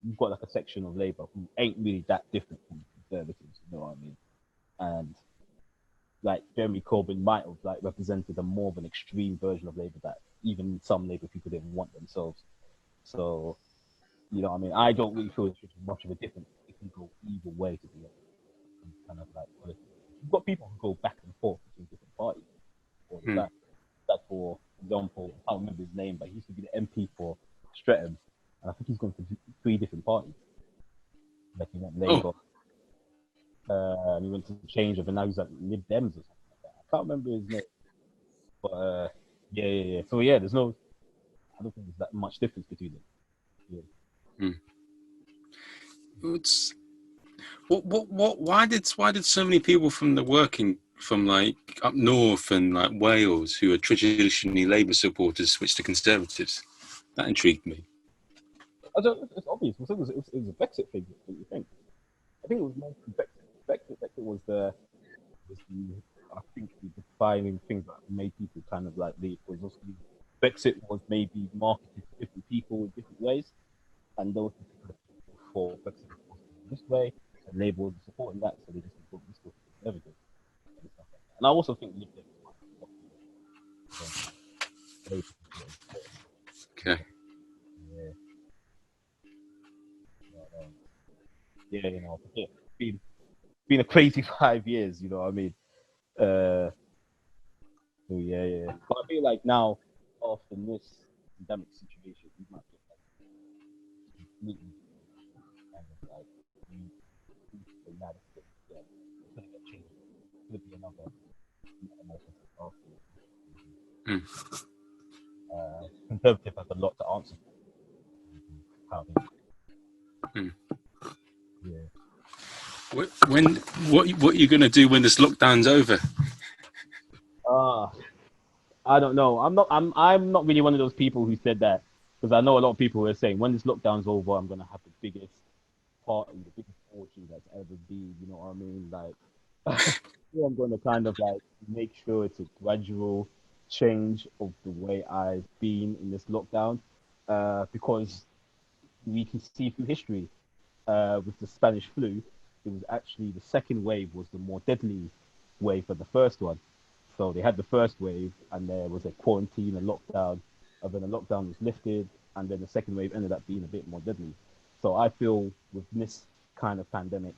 you've got like a section of Labour who ain't really that different from Conservatives, you know what I mean? And like Jeremy Corbyn might have like represented a more of an extreme version of Labour that even some Labour people didn't want themselves. So, you know what I mean? I don't really feel it's much of a difference. It can go either way, to be honest. Kind of like politics. You've got people who go back and forth between different parties all the Mm. time. Like for example, I can't remember his name, but he used to be the MP for Streatham, and I think he's gone to 3 different parties. Like he went Oh, Labour, he went to Change of, and now he's at Lib Dems or something like that. I can't remember his name, but yeah. So yeah, I don't think there's that much difference between them. Yeah. mm. It's, why did so many people from the working from like up north and like Wales who are traditionally Labour supporters switch to Conservatives? That intrigued me. I don't, it's obvious. It was a Brexit thing. What do you think? I think it was mostly Brexit. Brexit was the I think the defining thing that made people kind of like leave was also Brexit was maybe marketed to different people in different ways, and those particular people for Brexit was supposed to be this way, and Labour was supporting that, so they just thought this was conservative and stuff like that. And I also think Lib Dems might be Labour people. Okay. Yeah, yeah, yeah. Been been a crazy 5 years, you know what I mean? Uh, so yeah. But I feel like now, after this pandemic situation, we might get like completely kind of like new the narrative. Yeah, it's gonna get changed. It's gonna be another after. Mm. Conservative has a lot to answer for. How they, Mm. yeah. What are you gonna do when this lockdown's over? Ah, I don't know. I'm not really one of those people who said that because I know a lot of people who are saying when this lockdown's over, I'm gonna have the biggest party, the biggest fortune that's ever been. You know what I mean? Like, yeah, I'm going to kind of like make sure it's a gradual change of the way I've been in this lockdown, because we can see through history, with the Spanish flu, it was actually the second wave was the more deadly wave than the first one. So they had the first wave, and there was a quarantine, a lockdown, and then the lockdown was lifted, and then the second wave ended up being a bit more deadly. So I feel with this kind of pandemic,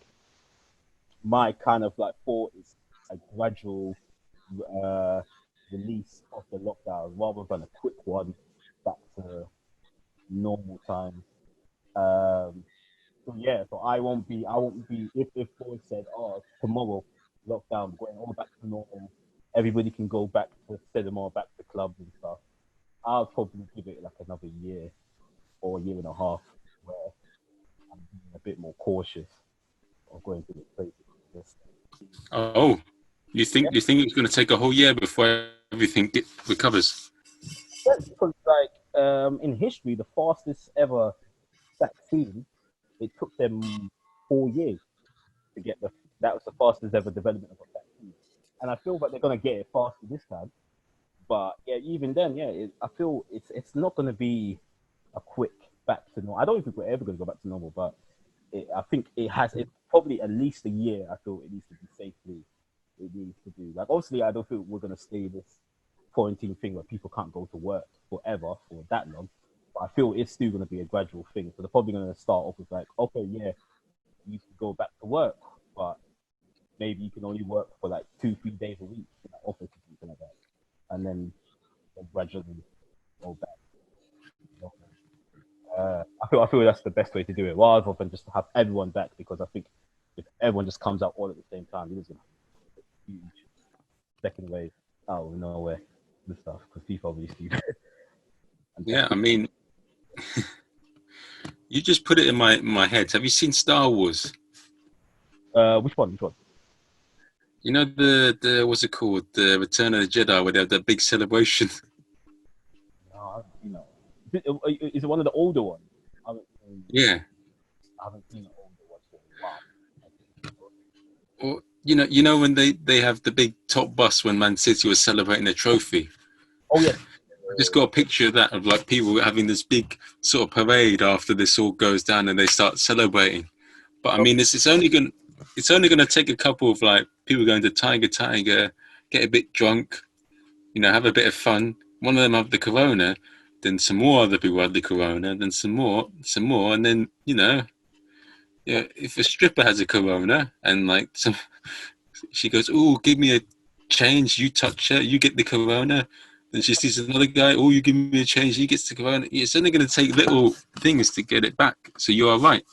my kind of like thought is a gradual uh, release of the lockdown rather than a quick one back to normal times. Um, so yeah, so I won't be if Boyd said, oh, tomorrow lockdown going all back to normal, everybody can go back to cinema, back to clubs and stuff. I'll probably give it like another year or a year and a half where I'm being a bit more cautious of going to the places. Yes. Oh, Yeah, you think it's going to take a whole year before everything recovers? because like in history, the fastest ever vaccine, it took them. 4 years to get that was the fastest ever development of a vaccine. And I feel that they're gonna get it faster this time. But yeah, even then, yeah, I feel it's not gonna be a quick back to normal. I don't think we're ever gonna go back to normal, but I think it's probably at least a year. I feel it needs to be safely. It needs to do like obviously I don't think we're gonna stay this quarantine thing where people can't go to work forever for that long. But I feel it's still gonna be a gradual thing. So they're probably gonna start off with like, okay, yeah, you can go back to work, but maybe you can only work for like 2-3 days a week in the office or something like that, and then gradually go back. You know? I feel that's the best way to do it, rather than just to have everyone back. Because I think if everyone just comes out all at the same time, you're just gonna have a huge second wave out of nowhere and stuff. Because people are really stupid. Yeah, I mean, you just put it in my head. Have you seen Star Wars? Which one? Which one? You know the what's it called? The Return of the Jedi, where they have the big celebration. No, is it one of the older ones? Yeah. I haven't seen the older ones for a while. Or you know when they have the big top bus when Man City was celebrating their trophy. Oh yes. I just got a picture of that, of like people having this big sort of parade after this all goes down and they start celebrating. But I mean, it's only gonna take a couple of like people going to Tiger, get a bit drunk, have a bit of fun. One of them have the corona, then some more other people have the corona, then some more, and then yeah, if a stripper has a corona and like she goes, "Oh, give me a change." You touch her, you get the corona. Then she sees another guy. "Oh, you give me a change." He gets the corona. It's only going to take little things to get it back. So you are right.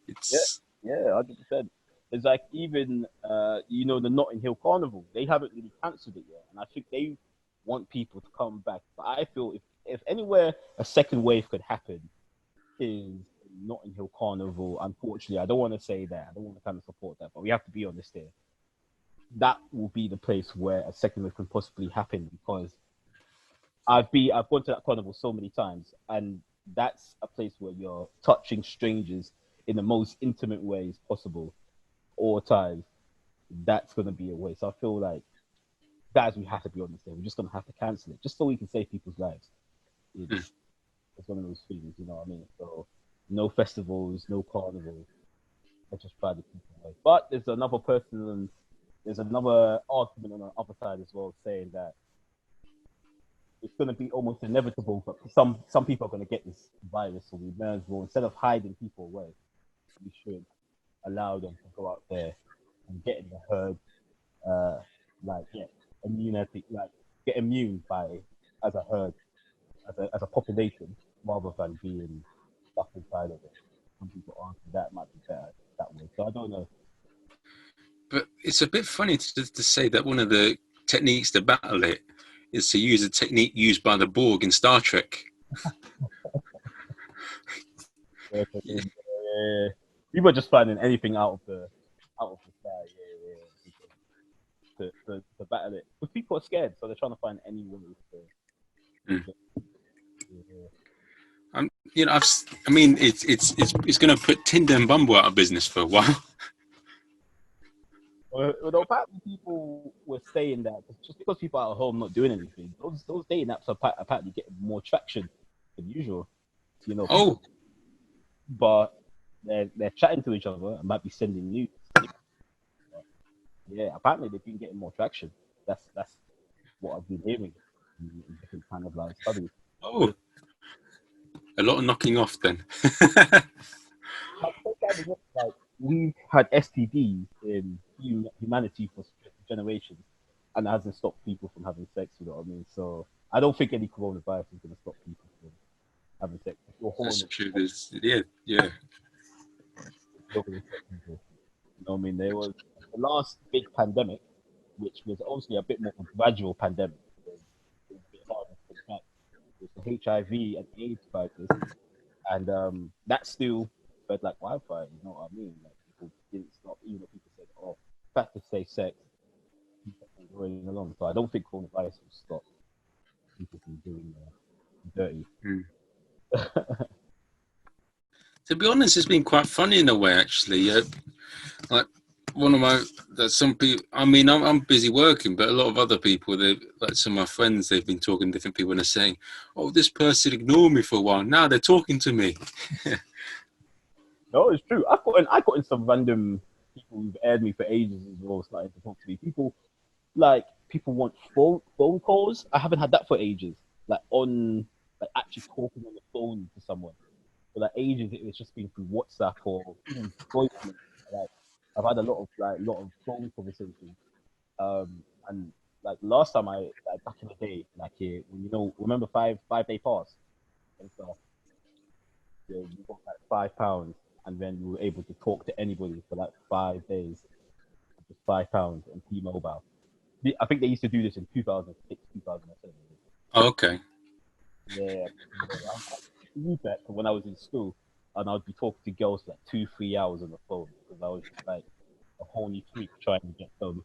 Yeah, It's 100%. It's like even the Notting Hill Carnival. They haven't really cancelled it yet, and I think they want people to come back. But I feel if anywhere a second wave could happen is Notting Hill Carnival. Unfortunately, I don't want to say that. I don't want to kind of support that, but we have to be honest here. That will be the place where a second wave can possibly happen, because I've gone to that carnival so many times, and that's a place where you're touching strangers in the most intimate ways possible all times. That's gonna be a waste. So I feel like, guys, we have to be honest here. We're just gonna have to cancel it just so we can save people's lives. It's one of those things, you know what I mean? So no festivals, no carnivals. Let's just try to keep it away. But there's another argument on the other side as well, saying that it's going to be almost inevitable, but some people are going to get this virus, so we may as well, instead of hiding people away, we should allow them to go out there and get in the herd, immunity, like get immune by as a herd, as a population, rather than being stuck inside of it. Some people argue that might be better that way. So I don't know. but it's a bit funny to say that one of the techniques to battle it is to use a technique used by the Borg in Star Trek. People are just finding anything out of the sky, to battle it. But people are scared, so they're trying to find any way to. Mm. I mean, it's going to put Tinder and Bumble out of business for a while. Although apparently people were saying that just because people are at home not doing anything, those dating apps are apparently getting more traction than usual. Oh, but they're chatting to each other and might be sending nudes. Yeah, apparently they've been getting more traction. That's what I've been hearing in different kind of like studies. oh, a lot of knocking off then. Like we've had STDs in humanity for generations, and it hasn't stopped people from having sex. You know what I mean? So I don't think any coronavirus is going to stop people from having sex. That's true. Yeah. You know what I mean? There was the last big pandemic, which was obviously a bit more of a gradual pandemic. It was a bit harder to track. It was the HIV and AIDS crisis, and that still spread like wildfire. You know what I mean? Like people didn't stop, even though people said, "Oh, fact to say sex," people kept going along. So I don't think coronavirus will stop people from doing dirty. To be honest, it's been quite funny in a way, actually. Like one of my, that some people, I mean, I'm busy working, but a lot of other people, they like some of my friends, they've been talking to different people and they're saying, oh, this person ignored me for a while. Now they're talking to me. No, it's true. I got in some random people who've aired me for ages as well, starting to talk to me. People want phone calls. I haven't had that for ages. Like on like actually talking on the phone to someone. For like ages it's just been through WhatsApp or even voice notes. Like I've had a lot of phone conversations. And like last time I like back in the day, like when remember five-day pass and stuff. Yeah, you got like £5 and then you were able to talk to anybody for like 5 days for just £5 on T-Mobile. I think they used to do this in 2006, 2007. Oh, okay. Yeah, I used that when I was in school, and I'd be talking to girls for like 2, 3 hours on the phone because I was just like a horny freak trying to get some.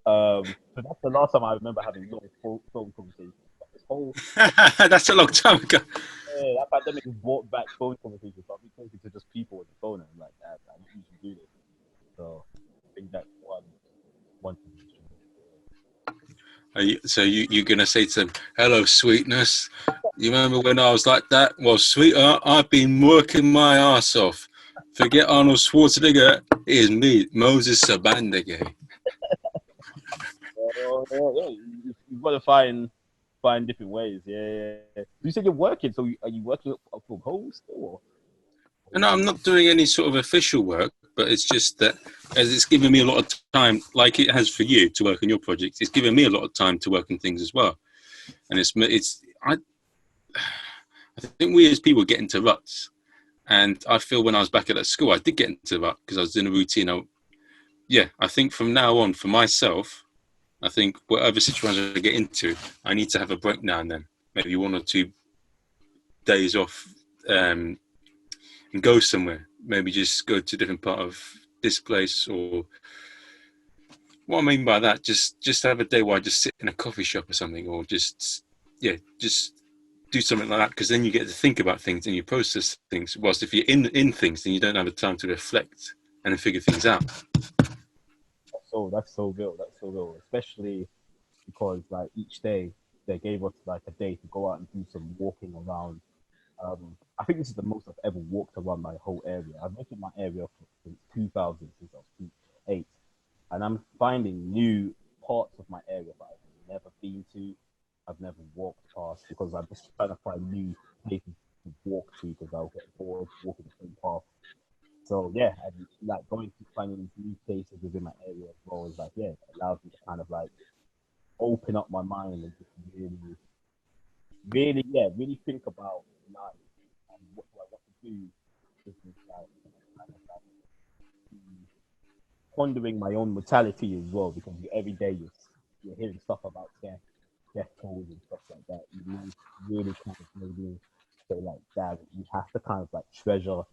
So that's the last time I remember having long phone conversations. But this whole That's a long time ago. that pandemic has brought back phone conversations. So I've been talking to just people on the phone, and I'm like, I don't usually do this. So I think that's one thing. So you're going to say to them, hello, sweetness. You remember when I was like that? Well, sweetheart, I've been working my ass off. Forget Arnold Schwarzenegger. It is me, Moses Ssebandeke. You've got to find different ways. Yeah. You said you're working, so are you working from home still? And I'm not doing any sort of official work, but it's just that as it's given me a lot of time, like it has for you to work on your projects, it's given me a lot of time to work on things as well. And I think we as people get into ruts. And I feel when I was back at that school, I did get into that because I was in a routine. I think from now on, for myself, I think whatever situation I get into, I need to have a break now and then, maybe 1 or 2 days off, and go somewhere. Maybe just go to a different part of this place, or what I mean by that, just have a day where I just sit in a coffee shop or something, or just do something like that, because then you get to think about things and you process things. Whilst if you're in things, then you don't have the time to reflect and then figure things out. That's so real. That's so real, especially because like each day they gave us like a day to go out and do some walking around. I think this is the most I've ever walked around my whole area. I've lived in my area since 2000, since I was 8, and I'm finding new parts of my area that I've never been to. I've never walked past because I'm just trying to find new places to walk to because I'll get bored walking the same path. So yeah, and like going to finding these new places within my area as well is like it allows me to kind of like open up my mind and just really think about life and what do I want to do with this life. Kind of like pondering my own mortality as well because every day you're hearing stuff about death tolls and stuff like that. You really kind of maybe say like, damn, we have to kind of like treasure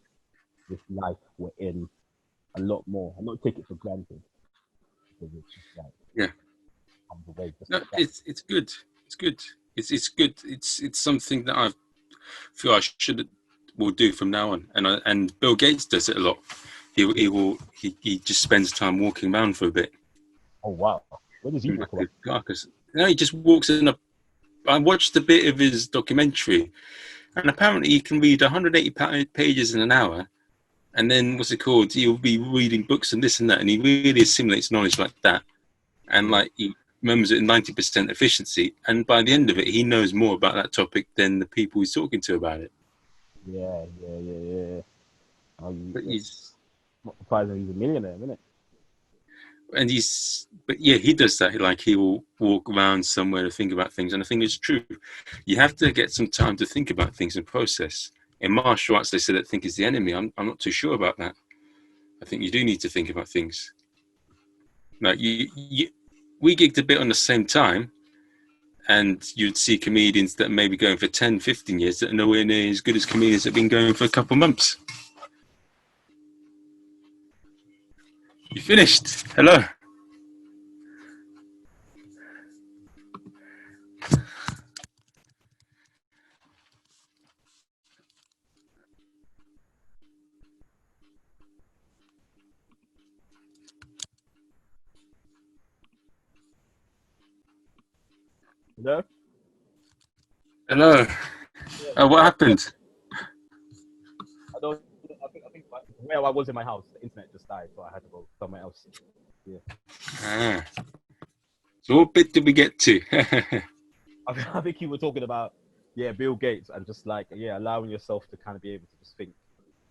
this life we're in a lot more and not take it for granted because it's just like Yeah, comes away just no, like that. it's good. It's good. It's good. It's something that I feel I should will do from now on. And Bill Gates does it a lot. He just spends time walking around for a bit Oh wow, where does he in walk like around? a carcass. No, he just walks in a. I watched a bit of his documentary, and apparently he can read 180 pages in an hour. And then what's it called? He'll be reading books and this and that, and he really assimilates knowledge like that. And Yeah, like he remembers it in 90% efficiency. And by the end of it, he knows more about that topic than the people he's talking to about it. yeah. Oh, But it's not surprising he's a millionaire, isn't it? but yeah, he does that. Like he will walk around somewhere to think about things. And I think it's true. You have to get some time to think about things and process. In martial arts, they say that think is the enemy. I'm not too sure about that. I think you do need to think about things. Like we gigged a bit on the same time, and you'd see comedians that may be going for 10, 15 years that are nowhere near as good as comedians that have been going for a couple of months. You finished. Hello. No, Hello. yeah, Oh, what no, happened? I don't. I think like, where I was in my house, the internet just died, so I had to go somewhere else. Yeah, Ah, so what bit did we get to? I think you were talking about Bill Gates and just like allowing yourself to kind of be able to just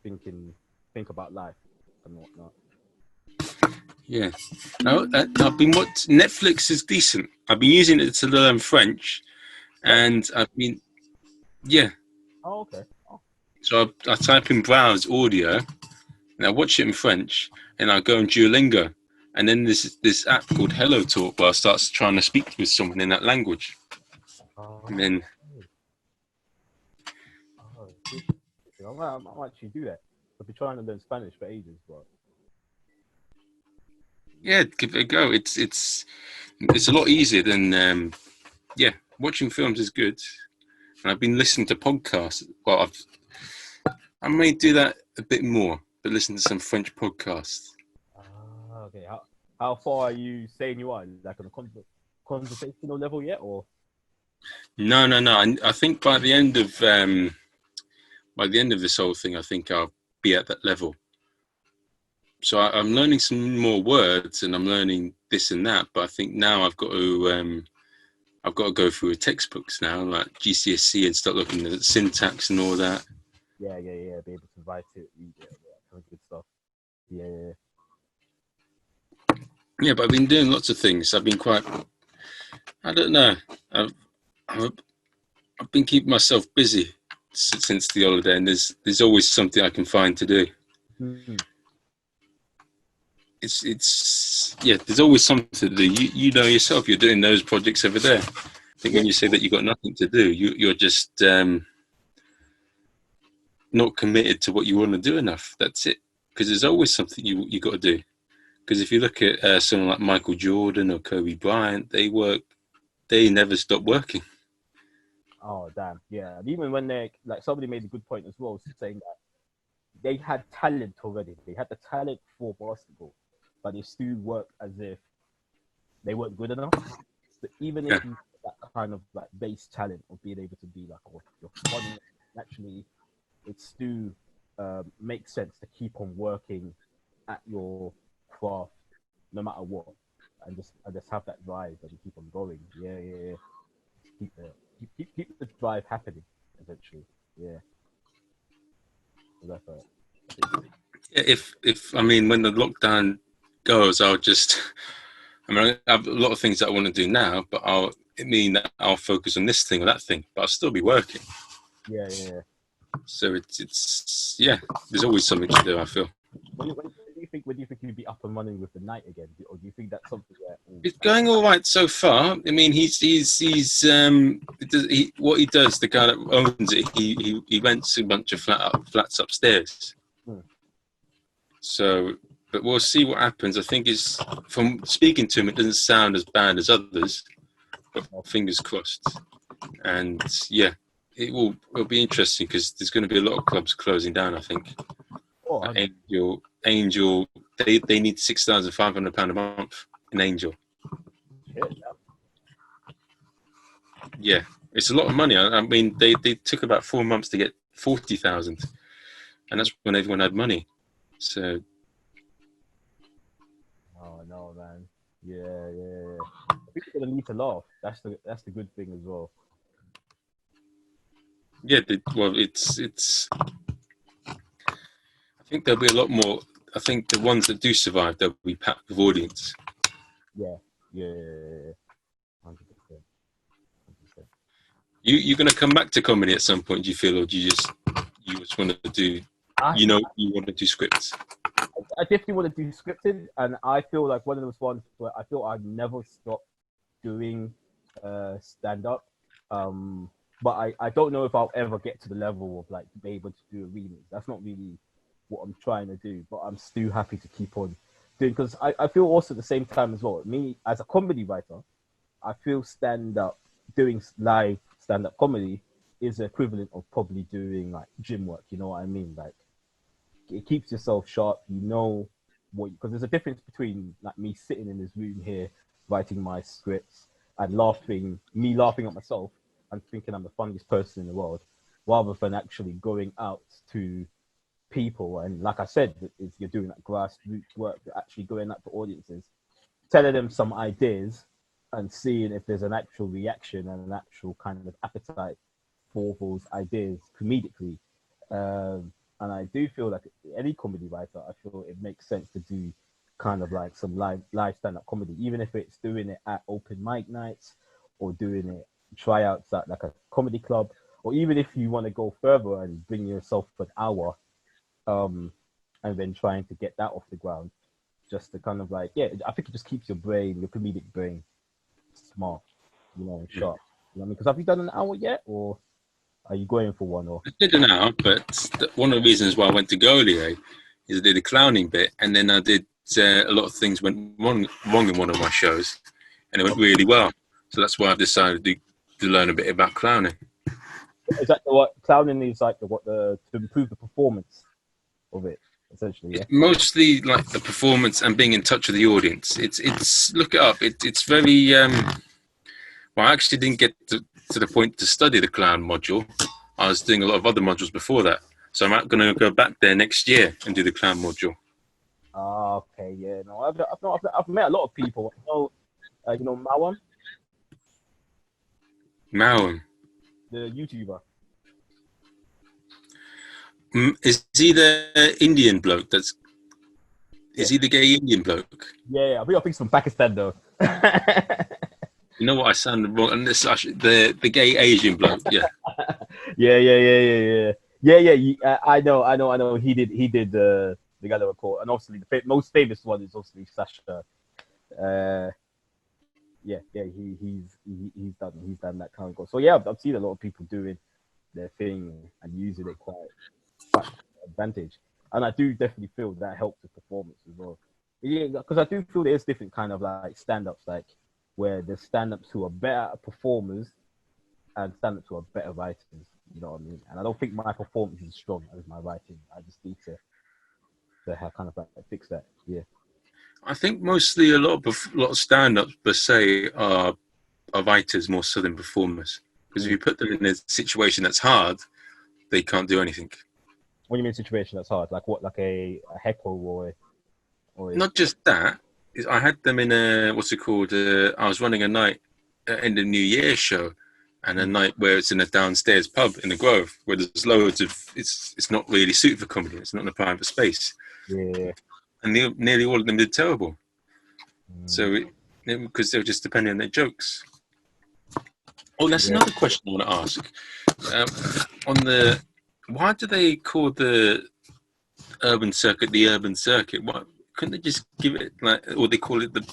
thinking, think about life and whatnot. Yeah. No, I've been what Netflix is decent. I've been using it to learn French, Oh, and I've been yeah. oh, okay. Oh, So I type in browse audio, and I watch it in French, and I go on Duolingo, and then this app called Hello Talk where I start trying to speak with someone in that language, and oh, then oh, I might actually do that. I've been trying to learn Spanish for ages, but yeah, give it a go. It's a lot easier than yeah. Watching films is good, and I've been listening to podcasts. Well, I may do that a bit more, but listen to some French podcasts. okay. How far are you saying you are? Like on a conversational level yet, or? No. I think by the end of this whole thing, I think I'll be at that level. So I'm learning some more words, and I'm learning this and that. But I think now I've got to go through textbooks now, like GCSE, and start looking at syntax and all that. Yeah. Be able to write it, read it, that kind of good stuff. Yeah. Yeah, but I've been doing lots of things. I've been quite, I don't know. I've, I've, I've been keeping myself busy since the holiday, and there's always something I can find to do. Hmm. It's yeah. There's always something to do. You know yourself. You're doing those projects over there. I think Yeah. when you say that you've got nothing to do, you're just not committed to what you want to do enough. That's it. Because there's always something you got to do. Because if you look at someone like Michael Jordan or Kobe Bryant, they never stop working. Oh damn. Yeah. And even when they like somebody made a good point as well, saying that they had talent already. They had the talent for basketball, but they still worked as if they weren't good enough. So even if Yeah, you have that kind of like base talent of being able to be like, oh, you're funny, naturally, it still makes sense to keep on working at your craft no matter what, and just have that drive and keep on going. Yeah. Keep the keep the drive happening eventually. Yeah, so that's it. if I mean when the lockdown goes, I'll just. I mean, I have a lot of things that I want to do now, but it mean that I'll focus on this thing or that thing, but I'll still be working. Yeah. So it's yeah. There's always something to do. I feel. When do you think you'd be up and running with the night again, or do you think that's something where It's going all right so far. I mean, what he does. The guy that owns it, he rents a bunch of flats upstairs. hmm. So, but we'll see what happens. I think it's from speaking to him, it doesn't sound as bad as others. But fingers crossed. And yeah, it'll be interesting because there's going to be a lot of clubs closing down. I think Oh, 100. Angel, they need £6,500 a month in Angel. Shit. Yeah, it's a lot of money. I mean, they took about 4 months to get 40,000, and that's when everyone had money. So Oh no, man. Yeah. People are gonna need to laugh. That's the good thing as well. yeah, well, it's. I think there'll be a lot more. I think the ones that do survive, they'll be packed with audience. Yeah. 100%. You're going to come back to comedy at some point. Do you feel, or do you just want to do? I You want to do scripts. I definitely want to do scripted, and I feel like one of those ones where I feel I never stop doing stand up. But I don't know if I'll ever get to the level of like be able to do arenas. That's not really what I'm trying to do, but I'm still happy to keep on doing because I feel also at the same time as well. Me as a comedy writer, I feel stand up doing live stand up comedy is the equivalent of probably doing like gym work. You know what I mean? Like it keeps yourself sharp. You know what because there's a difference between like me sitting in this room here writing my scripts and laughing at myself and thinking I'm the funniest person in the world, rather than actually going out to people. And like I said, is you're doing that grassroots work, you're actually going out to audiences, telling them some ideas and seeing if there's an actual reaction and an actual kind of appetite for those ideas comedically. And I do feel like any comedy writer, I feel it makes sense to do kind of like some live stand-up comedy, even if it's doing it at open mic nights or doing it tryouts at like a comedy club, or even if you want to go further and bring yourself for an hour, and then trying to get that off the ground, just to kind of like, yeah, I think it just keeps your brain, your comedic brain, smart, and sharp. You know what I mean? Because have you done an hour yet, or are you going for one? Or I did an hour, but one of the reasons why I went to Goliath is I did a clowning bit, and then I did a lot of things went wrong in one of my shows, and it went really well. So that's why I've decided to learn a bit about clowning. is that what clowning is like? To improve the performance of it, essentially? Yeah. It's mostly like the performance and being in touch with the audience. It's look it up. It's very well. I actually didn't get to the point to study the clown module. I was doing a lot of other modules before that, so I'm going to go back there next year and do the clown module. Okay, yeah. No, I've met a lot of people. Marvin, Mao, the YouTuber. is he the Indian bloke? Is Yeah. he the gay Indian bloke? Yeah. I think he's from Pakistan though. You know what? I sounded wrong. And this the gay Asian bloke. Yeah. Yeah. I know. He did the Gala report, and obviously the most famous one is obviously Sasha. He's done that kind of goal. So yeah, I've seen a lot of people doing their thing and using it quite advantage, and I do definitely feel that helps the performance as well. Yeah, because I do feel there's different kind of like stand-ups, like where there's stand-ups who are better performers and stand-ups who are better writers. You know what I mean? And I don't think my performance is as strong as my writing. I just need to have kind of like fix that. Yeah. I think mostly a lot of stand-ups per se are writers more so than performers. Because if you put them in a situation that's hard, they can't do anything. What do you mean situation that's hard? Like what? Like a heckle or Not just that. I had them in a what's it called? I was running a night in the New Year show, and a night where it's in a downstairs pub in the Grove, where there's loads of it's not really suited for comedy. It's not in a private space, yeah. and nearly all of them did terrible. So because they were just depending on their jokes. Oh, that's another question I want to ask. Why do they call the urban circuit the urban circuit? Why couldn't they just give it or they call it the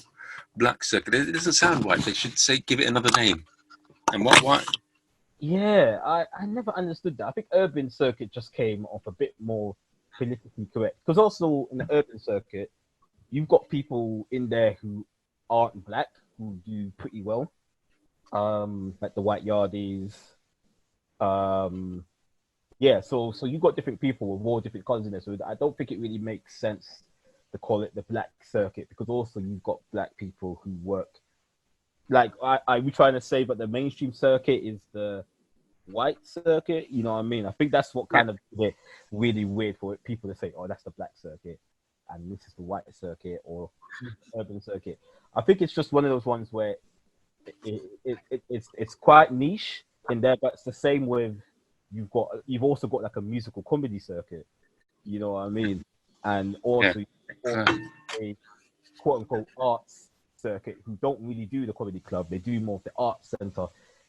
black circuit? It doesn't sound right. They should give it another name. And why? Yeah, I never understood that. I think urban circuit just came off a bit more politically correct. Because also in the urban circuit, you've got people in there who aren't black who do pretty well. Like the white yardies. Yeah, so you've got different people with all different colors in there. So I don't think it really makes sense to call it the black circuit, because also you've got black people who work. Like I we trying to say, but the mainstream circuit is the white circuit. You know what I mean? I think that's what kind of made it really weird for people to say, "Oh, that's the black circuit, and this is the white circuit or urban circuit." I think it's just one of those ones where it's quite niche in there, but it's the same with you've also got like a musical comedy circuit. You know what I mean? And also a quote unquote arts circuit who don't really do the comedy club. They do more of the arts center,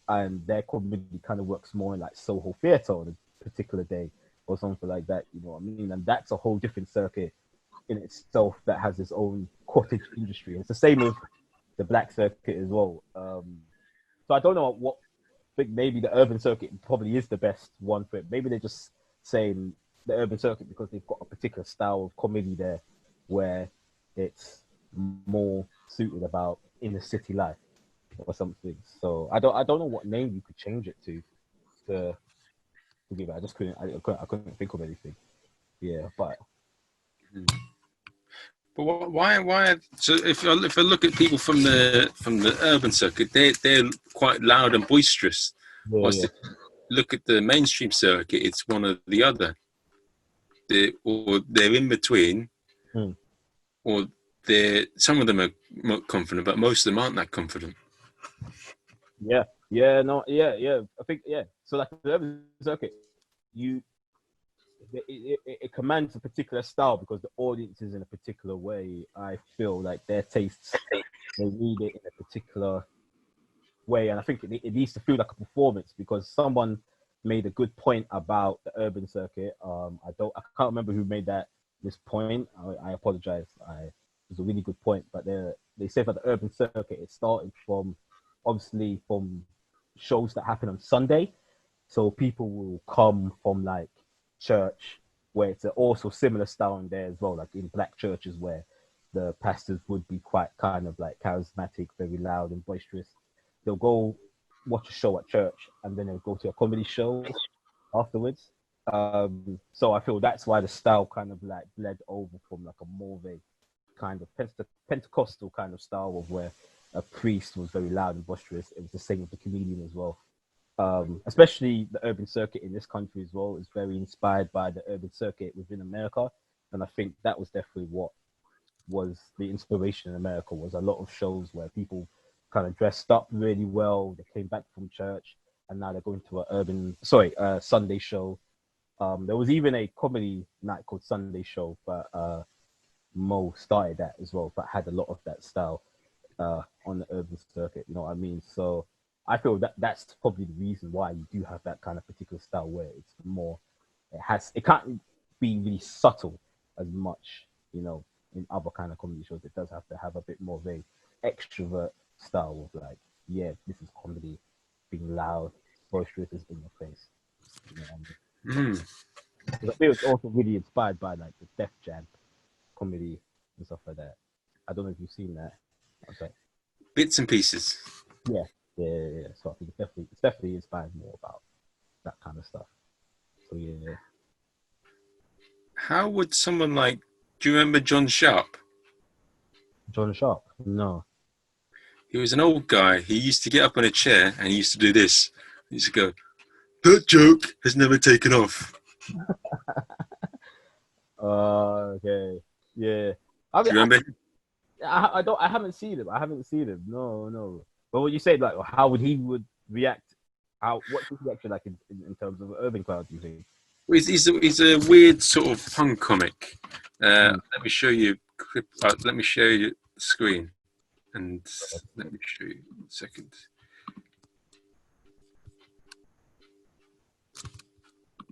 and their comedy kind of works more in like Soho Theatre on a particular day or something like that. You know what I mean? And that's a whole different circuit in itself that has its own cottage industry. And it's the same with the black circuit as well. So I don't know what. I think maybe the urban circuit probably is the best one for it. Maybe they're just saying the urban circuit because they've got a particular style of comedy there where it's more suited about inner city life or something. So I don't know what name you could change it to give it. I just couldn't think of anything. Yeah, but But why? So if I look at people from the urban circuit, they're quite loud and boisterous. Whilst if you look at the mainstream circuit, it's one or the other. They're in between, or some of them are more confident, but most of them aren't that confident. Yeah. I think So like the urban circuit, it commands a particular style because the audience is in a particular way. I feel like their tastes, they read it in a particular way, and I think it needs to feel like a performance because someone made a good point about the urban circuit. I can't remember who made this point. I apologize. It was a really good point, but they said that the urban circuit it started from obviously from shows that happen on Sunday, so people will come from like church where it's also similar style in there as well, like in black churches where the pastors would be quite kind of like charismatic, very loud and boisterous. They'll go watch a show at church and then they'll go to a comedy show afterwards. So I feel that's why the style kind of like bled over from like a more of a kind of Pentecostal kind of style of where a priest was very loud and boisterous. It was the same with the comedian as well. Especially the urban circuit in this country as well is very inspired by the urban circuit within America. And I think that was definitely what was the inspiration in America was a lot of shows where people kind of dressed up really well. They came back from church and now they're going to a Sunday show. There was even a comedy night called Sunday Show, but Mo started that as well, but had a lot of that style on the urban circuit. You know what I mean? So I feel that that's probably the reason why you do have that kind of particular style where it's more, it can't be really subtle as much, you know, in other kind of comedy shows. It does have to have a bit more of a extrovert style of like, yeah, this is comedy, being loud, boisterous is in your face. You know what I mean? Because I feel it's also really inspired by like the Def Jam comedy and stuff like that. I don't know if you've seen that. Okay. Bits and pieces. Yeah. So I think it's definitely inspired more about that kind of stuff. So yeah. How would someone like? Do you remember John Sharp? John Sharp? No. He was an old guy. He used to get up on a chair and he used to do this. He used to go, "That joke has never taken off." Okay. Yeah. I Do mean, you remember? I don't. I haven't seen him. No. But what you said, like, how would react? What's his reaction like in terms of urban crowd? Do you think? Well, he's a weird sort of punk comic. Let me show you. Let me show you the screen, and let me show you a second.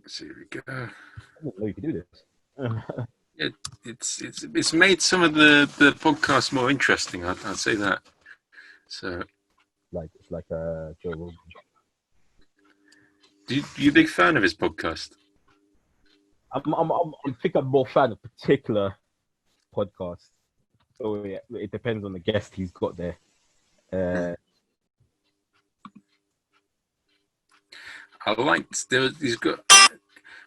So here we go. I didn't know you could do this. Yeah, it's made some of the podcasts more interesting. I'd say that. So, it's like Joe Rogan. You a big fan of his podcast? I think I'm more fan of particular podcasts. So it depends on the guest he's got there. I liked he's got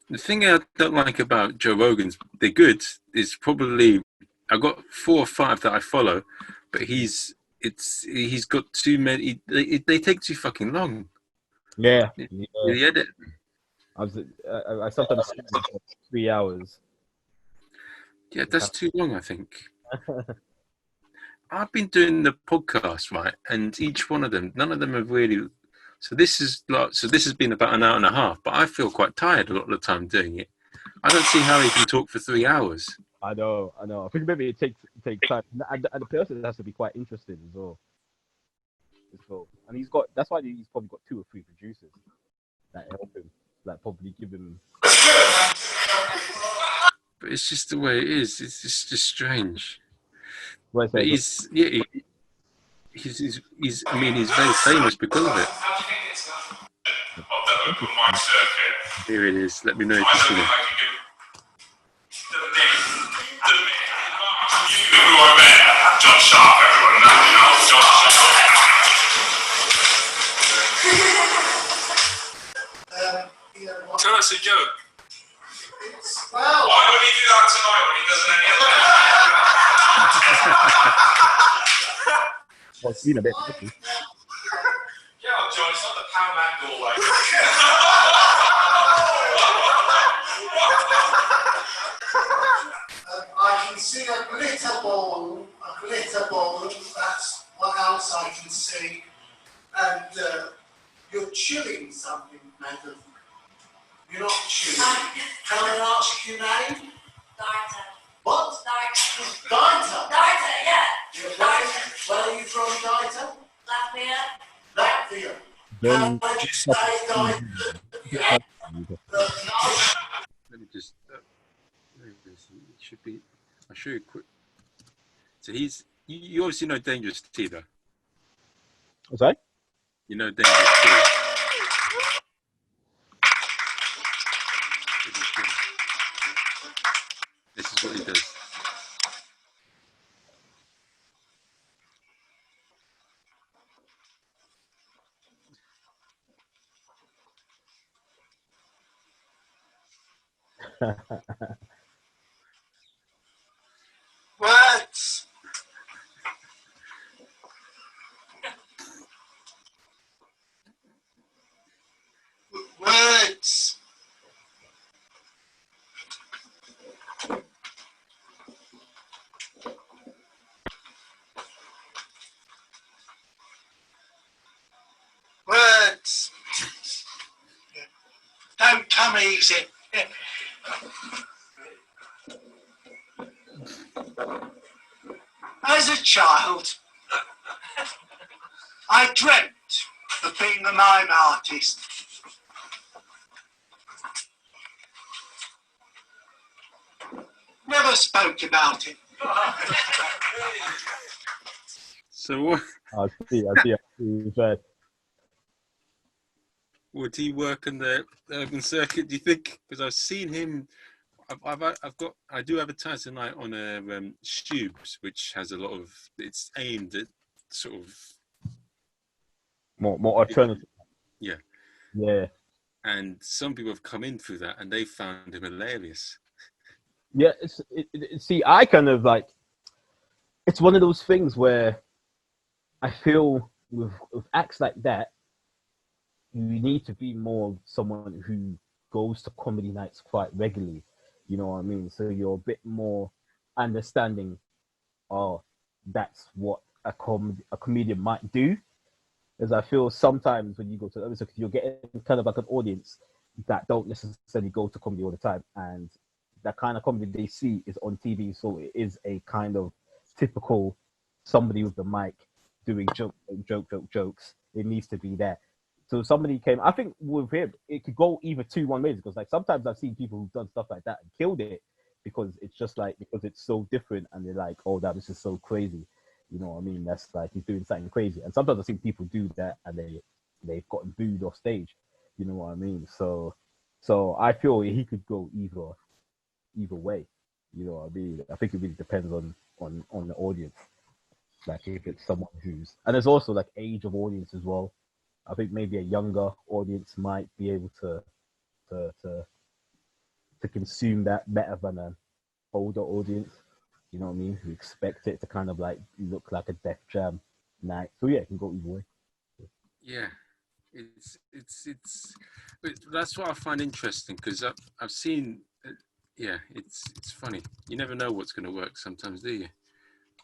the thing I don't like about Joe Rogan's. They're good. Is probably I've got 4 or 5 that I follow, but he's got too many. They take too fucking long. Yeah. The edit. I sometimes see 3 hours. Yeah, that's too long, I think. I've been doing the podcast, right, and each one of them, none of them have really. So this has been about an hour and a half, but I feel quite tired a lot of the time doing it. I don't see how he can talk for 3 hours. I know. I think maybe it takes time, and the person has to be quite interested as well. And that's why he's probably got 2 or 3 producers that help him, like probably give him. But it's just the way it is. It's just strange. But he's very famous because of it. Here it is. Let me know if you've seen it. John Sharp, everyone. John Sharp. Tell us a joke. Well, why would he do that tonight when he doesn't any other? Well, it's been a bit. Tricky. Yeah, John, it's not the Poundland doorway. I can see a glitter ball. That's what else I can see. And you're chewing something, madam. You're not chewing. Can I ask your name? Darta. What? Darta. Darta. Darta, yeah. Where are you from, Darta? Latvia. Latvia. Very How would you say Darta? Let me just. There it is. It should be. I'll show you quick. So he's. You obviously know Dangerous T, though. What's that? You know Dangerous T. This is what he does. Words. Words. Words. Don't come easy. As a child, I dreamt of being a mime artist. Never spoke about it. So what? I see. Would he work on the urban circuit? Do you think? Because I've seen him. I do advertise tonight on a Tubes, which has a lot of. It's aimed at sort of More alternative. Yeah. Yeah. And some people have come in through that, and they found him hilarious. Yeah. See, I kind of like. It's one of those things where I feel with acts like that, you need to be more someone who goes to comedy nights quite regularly. You know what I mean? So you're a bit more understanding. Oh, that's what a comedian might do. As I feel sometimes when you go to the other, you're getting kind of like an audience that don't necessarily go to comedy all the time, and that kind of comedy they see is on TV, so it is a kind of typical somebody with the mic doing jokes. It needs to be there. So somebody came. I think with him, it could go either one ways, because like sometimes I've seen people who've done stuff like that and killed it because it's just like because it's so different, and they're like, oh, this is so crazy. You know what I mean? That's like he's doing something crazy. And sometimes I've seen people do that and they've gotten booed off stage. You know what I mean? So I feel he could go either way. You know what I mean? I think it really depends on the audience. Like if it's someone who's, and there's also like age of audience as well. I think maybe a younger audience might be able to consume that better than an older audience. You know what I mean? Who expect it to kind of like look like a Def Jam night. So yeah, it can go either way. Yeah, but that's what I find interesting, because I've seen. Yeah, it's funny. You never know what's going to work sometimes, do you?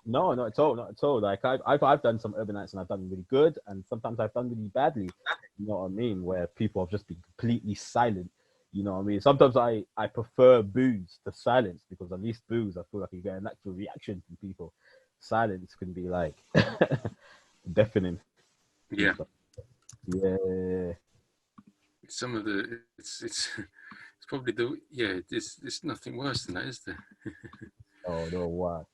No, not at all. Like I've done some urban nights and I've done really good, and sometimes I've done really badly. You know what I mean? Where people have just been completely silent. You know what I mean? Sometimes I prefer boos to silence, because at least boos, I feel like you get an actual reaction from people. Silence can be like deafening. Yeah. Yeah. Some of the it's probably it's nothing worse than that, is there? Oh no, wow.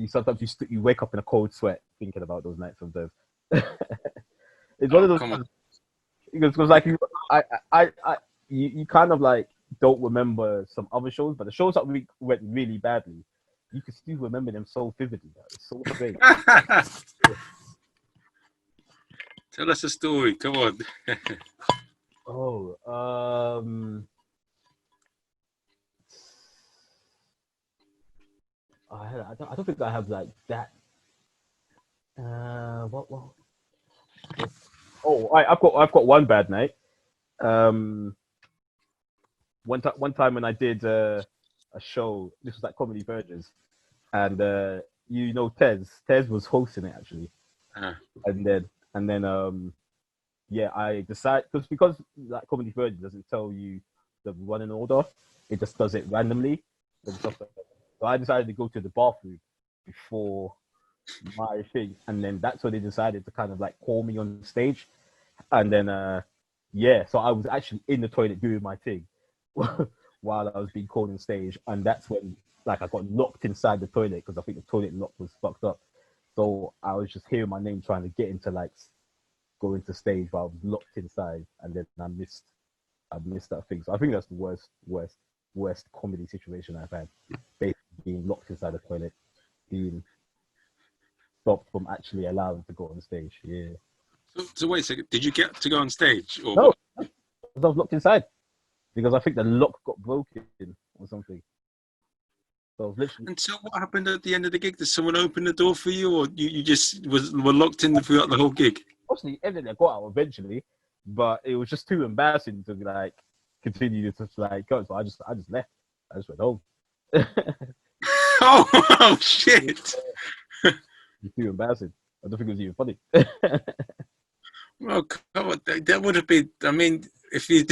Sometimes you wake up in a cold sweat thinking about those nights sometimes. It's one of those. Come on. Because like you kind of like don't remember some other shows, but the shows that went really badly, you can still remember them so vividly. It's so strange. Tell us a story. Come on. I don't think I have like that. What? Oh, I've got one bad night. One time when I did a show, this was like Comedy Verges, and Tez was hosting it actually, Uh, and then yeah, I decided because like Comedy Verges doesn't tell you the running order, it just does it randomly and stuff like that. So I decided to go to the bathroom before my thing, and then that's when they decided to kind of like call me on stage, and then yeah, so I was actually in the toilet doing my thing while I was being called on stage, and that's when like I got locked inside the toilet because I think the toilet lock was fucked up. So I was just hearing my name trying to get into like go into stage, but I was locked inside, and then I missed that thing. So I think that's the worst comedy situation I've had, basically being locked inside the toilet, being stopped from actually allowed to go on stage. Yeah. so wait a second. Did you get to go on stage or No, what? because I was locked inside because I think the lock got broken or something. So I was literally. And so what happened at the end of the gig? Did someone open the door for you, or you just were locked in throughout the whole gig? Obviously, evidently I got out eventually, but it was just too embarrassing to like continue to like go. So I just left. I just went home. Oh shit! It's too embarrassing. I don't think it was even funny. Well, come on, that would have been. I mean, if you,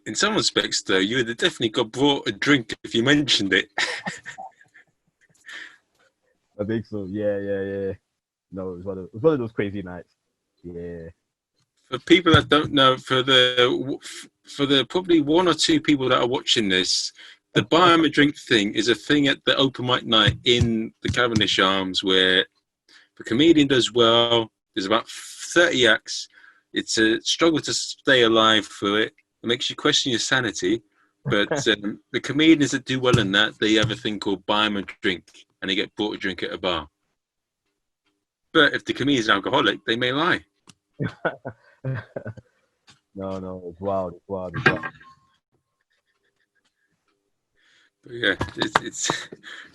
in some respects, though, you would have definitely got brought a drink if you mentioned it. I think so. Yeah. No, it was one of those crazy nights. Yeah. For people that don't know, for the probably one or two people that are watching this, the buy 'em a drink thing is a thing at the open mic night in the Cavendish Arms where the comedian does well. There's about 30 acts. It's a struggle to stay alive through it. It makes you question your sanity. But the comedians that do well in that, they have a thing called buy 'em a drink, and they get bought a drink at a bar. But if the comedian's an alcoholic, they may lie. No, it's wild. But yeah, it's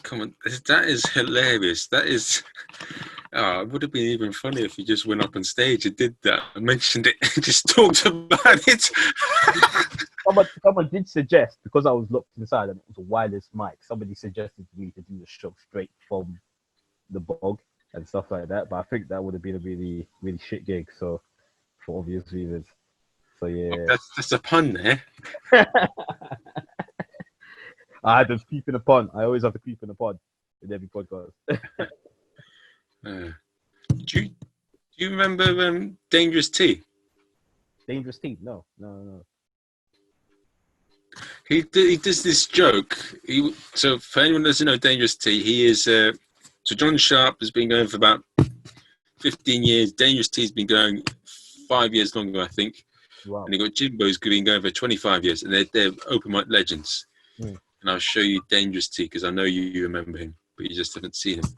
come on, that is hilarious. That is, it would have been even funnier if you just went up on stage and did that and mentioned it and just talked about it. Someone did suggest, because I was locked inside and it was a wireless mic, somebody suggested to me to do the show straight from the bog and stuff like that. But I think that would have been a really, really shit gig. So for obvious reasons. So yeah. That's a pun there. I had to peep in the pond. I always have to peep in the pond in every podcast. Do you remember Dangerous T? Dangerous Team? No. He does this joke. So for anyone that doesn't know Dangerous T, he is so John Sharp has been going for about 15 years. Dangerous T's been going 5 years longer, I think. Wow. And you got Jimbo's been going for 25 years, and they're open mic legends. Mm. And I'll show you Dangerous T because I know you remember him, but you just haven't seen him.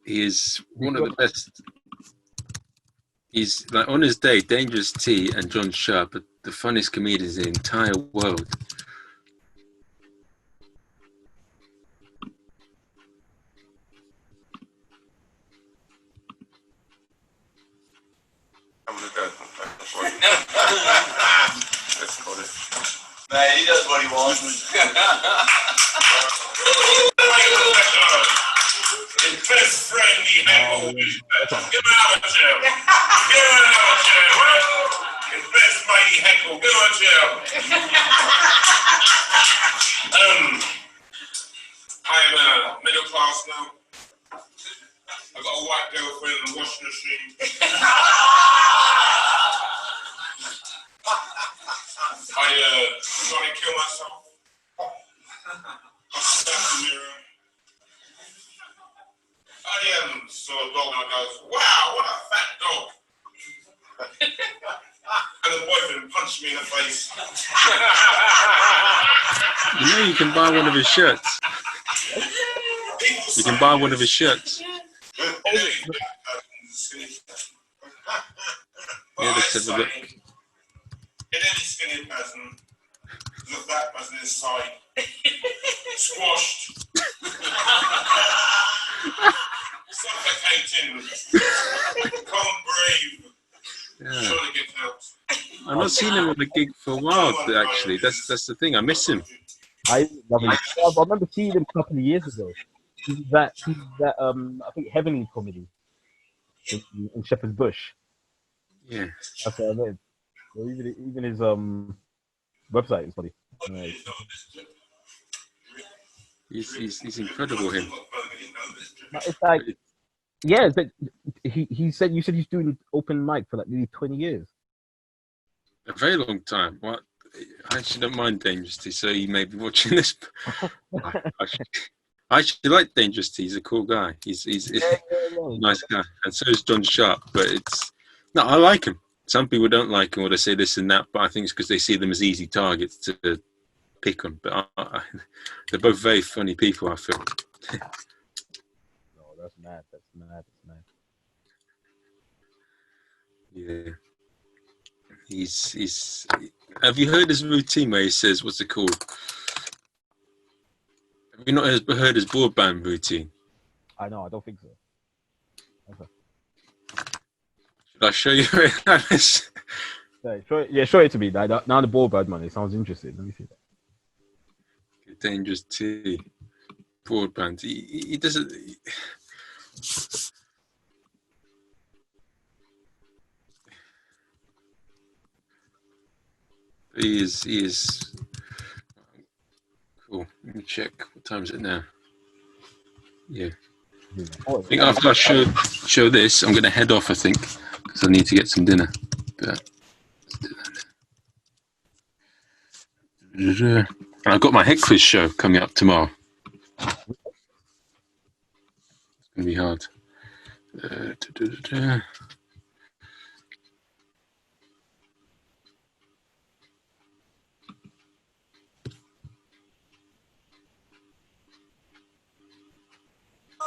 He is one of the best. He's like on his day, Dangerous T and John Sharp are the funniest comedians in the entire world. Man, he does what he wants. His best friend, he had give him out of jail. Give him out of jail. His best mate, he heckle. Give him out of jail. I am middle class now. I got a white girlfriend and a washing machine. I trying to kill myself. I step in the mirror. I saw a dog and I goes, wow, what a fat dog. And the boyfriend punched me in the face. You know you can buy one of his shirts. You can buy one of his shirts. Yeah, let's have a look. In any skinny person, the back was inside. Squashed. Suffocating. Can't breathe. Yeah. Trying to get out. I've not seen him on a gig for a while, actually. That's the thing. I miss him. I love him. I remember seeing him a couple of years ago. He was that I think Heavenly Comedy in Shepherd's Bush. Yeah. That's what I mean. So even his website is funny. He's incredible, him. But it's like, yeah, but he said, you said he's doing open mic for like nearly 20 years. A very long time. Well, I actually don't mind Dangerous T, so you may be watching this. I actually like Dangerous T. He's a cool guy. He's a nice guy, and so is John Sharp. But I like him. Some people don't like him, or they say this and that. But I think it's because they see them as easy targets to pick on. But they're both very funny people, I feel. No, that's mad. That's mad. Yeah. He's. Have you heard his routine where he says, "What's it called?" Have you not heard his broadband routine? I know. I don't think so. Okay. Should I show you it? Show it to me. Now the broadband man, it sounds interesting. Let me see that. Dangerous T. Broadband. He doesn't. He is cool. Let me check. What time is it now? Yeah. I think after I show this, I'm going to head off, I think, because I need to get some dinner. But I've got my head quiz show coming up tomorrow. It's going to be hard.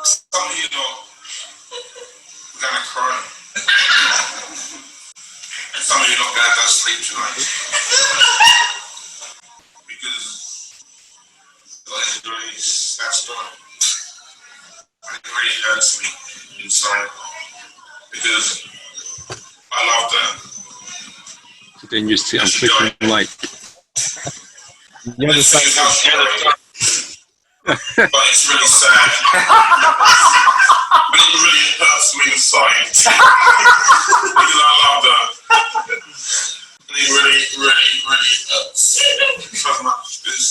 Some of you know, we're gonna cry. And some of you not gonna go sleep tonight. Because it's really sad story. And it really hurts me inside. Because I love her. Dangerous T. I'm clicking like. You understand? But it's really sad. But it really hurts me inside. Because I loved her. And it really, really, really hurts so much. Because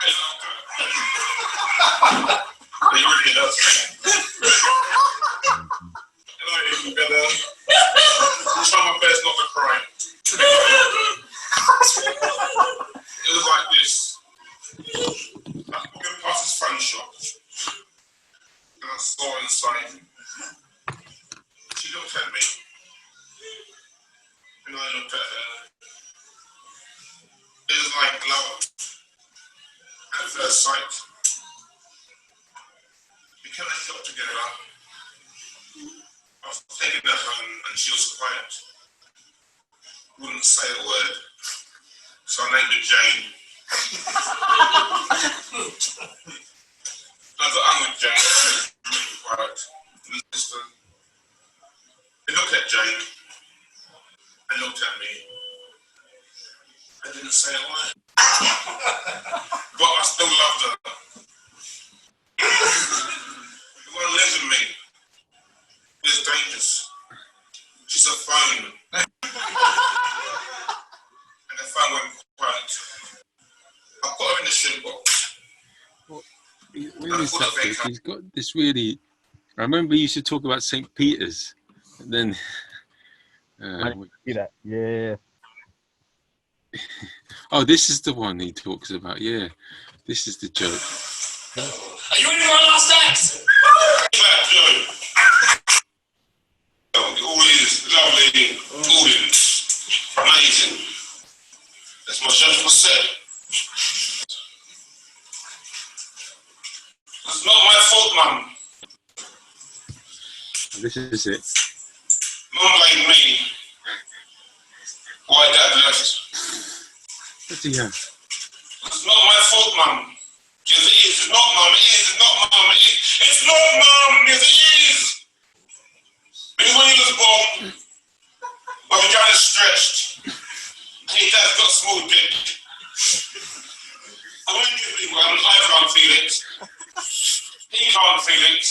I loved her. And it really hurts me. And I even better try my best not to cry. It was like this. I'm walking past this phone shop and I saw inside. She looked at me and I looked at her. It was like love at first sight. We kind of shop together. I was taking her home and she was quiet. Wouldn't say a word. So I named her Jane. I got on with Jane. She was really quiet. They looked at Jane and looked at me. I didn't say a word. But I still loved her. The one lives in me is dangerous. She's a phone. And the phone went quiet. I put her in the shoebox. He's got this really. I remember he used to talk about St. Peter's, and then. I see that. Yeah. Oh, this is the one he talks about. Yeah, this is the joke. Are you ready for our last act? All these lovely audience, amazing. As my judge was said. It's not my fault, Mum. This is it. Mum blamed me. Why Dad left. Bloody hell. It's not my fault, Mum. Yes, it is. It's not, Mum. It is. It's not, Mum. It is. It's not, Mum. Yes, it is. Because when you was born, my vagina stretched. And your dad's got a small dick. And when you leave, I can't feel it. He can't feel it.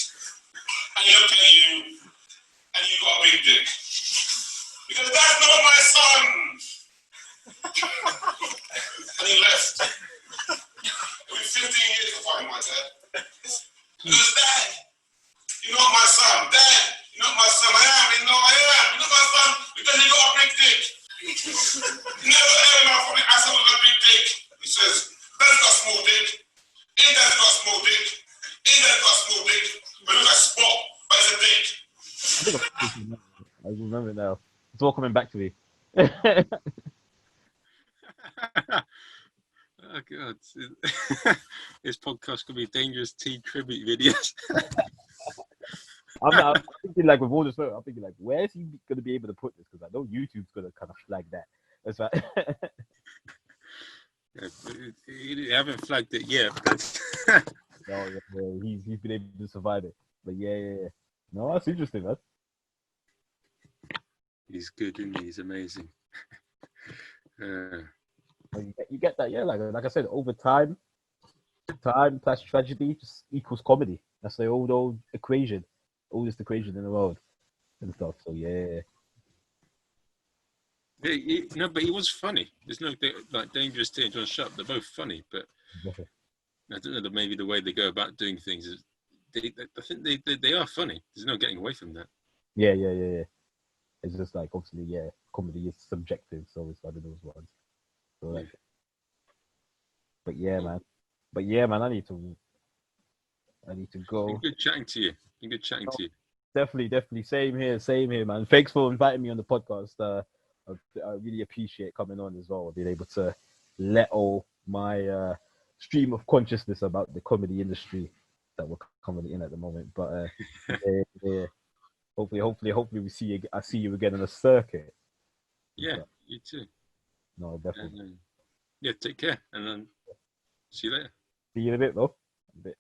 And he looked at you, and you got a big dick. Because that's not my son. And he left. It was 15 years to find my dad. Because Dad, you're not my son. Dad, you're not my son. I am. You know I am. You're not my son because you got a big dick. Never ever enough on it. I said with a big dick. He says, Dad's got a small dick. His dad's got a small dick. His dad's got a small dick. But it looks like spot, but it's a dick. I remember now. It's all coming back to me. Oh god, this podcast could be dangerous teen tribute videos. I'm thinking like with all this, I'm thinking like, where is he going to be able to put this? Because I know YouTube's going to kind of flag that. That's right. You haven't flagged it yet. No, yeah, he's been able to survive it. But yeah. No, that's interesting, man. He's good, isn't he? He's amazing. You get that, yeah. Like I said, over time plus tragedy just equals comedy. That's the old equation, oldest equation in the world and stuff. So yeah. No, but he was funny. There's no like Dangerous Teen and John Sharp. They're both funny, but I don't know. Maybe the way they go about doing things is. I think they are funny. There's no getting away from that. Yeah. It's just like obviously, yeah, comedy is subjective, so it's one of those ones. So like, but yeah, man, I need to go. Been good chatting to you. Definitely. Same here, man. Thanks for inviting me on the podcast. I really appreciate coming on as well. Being able to let all my stream of consciousness about the comedy industry that we're coming in at the moment. But yeah. Hopefully we see you. I see you again on the circuit. Yeah, you too. No, definitely. And, yeah, take care, and then see you later. See you in a bit, though. A bit.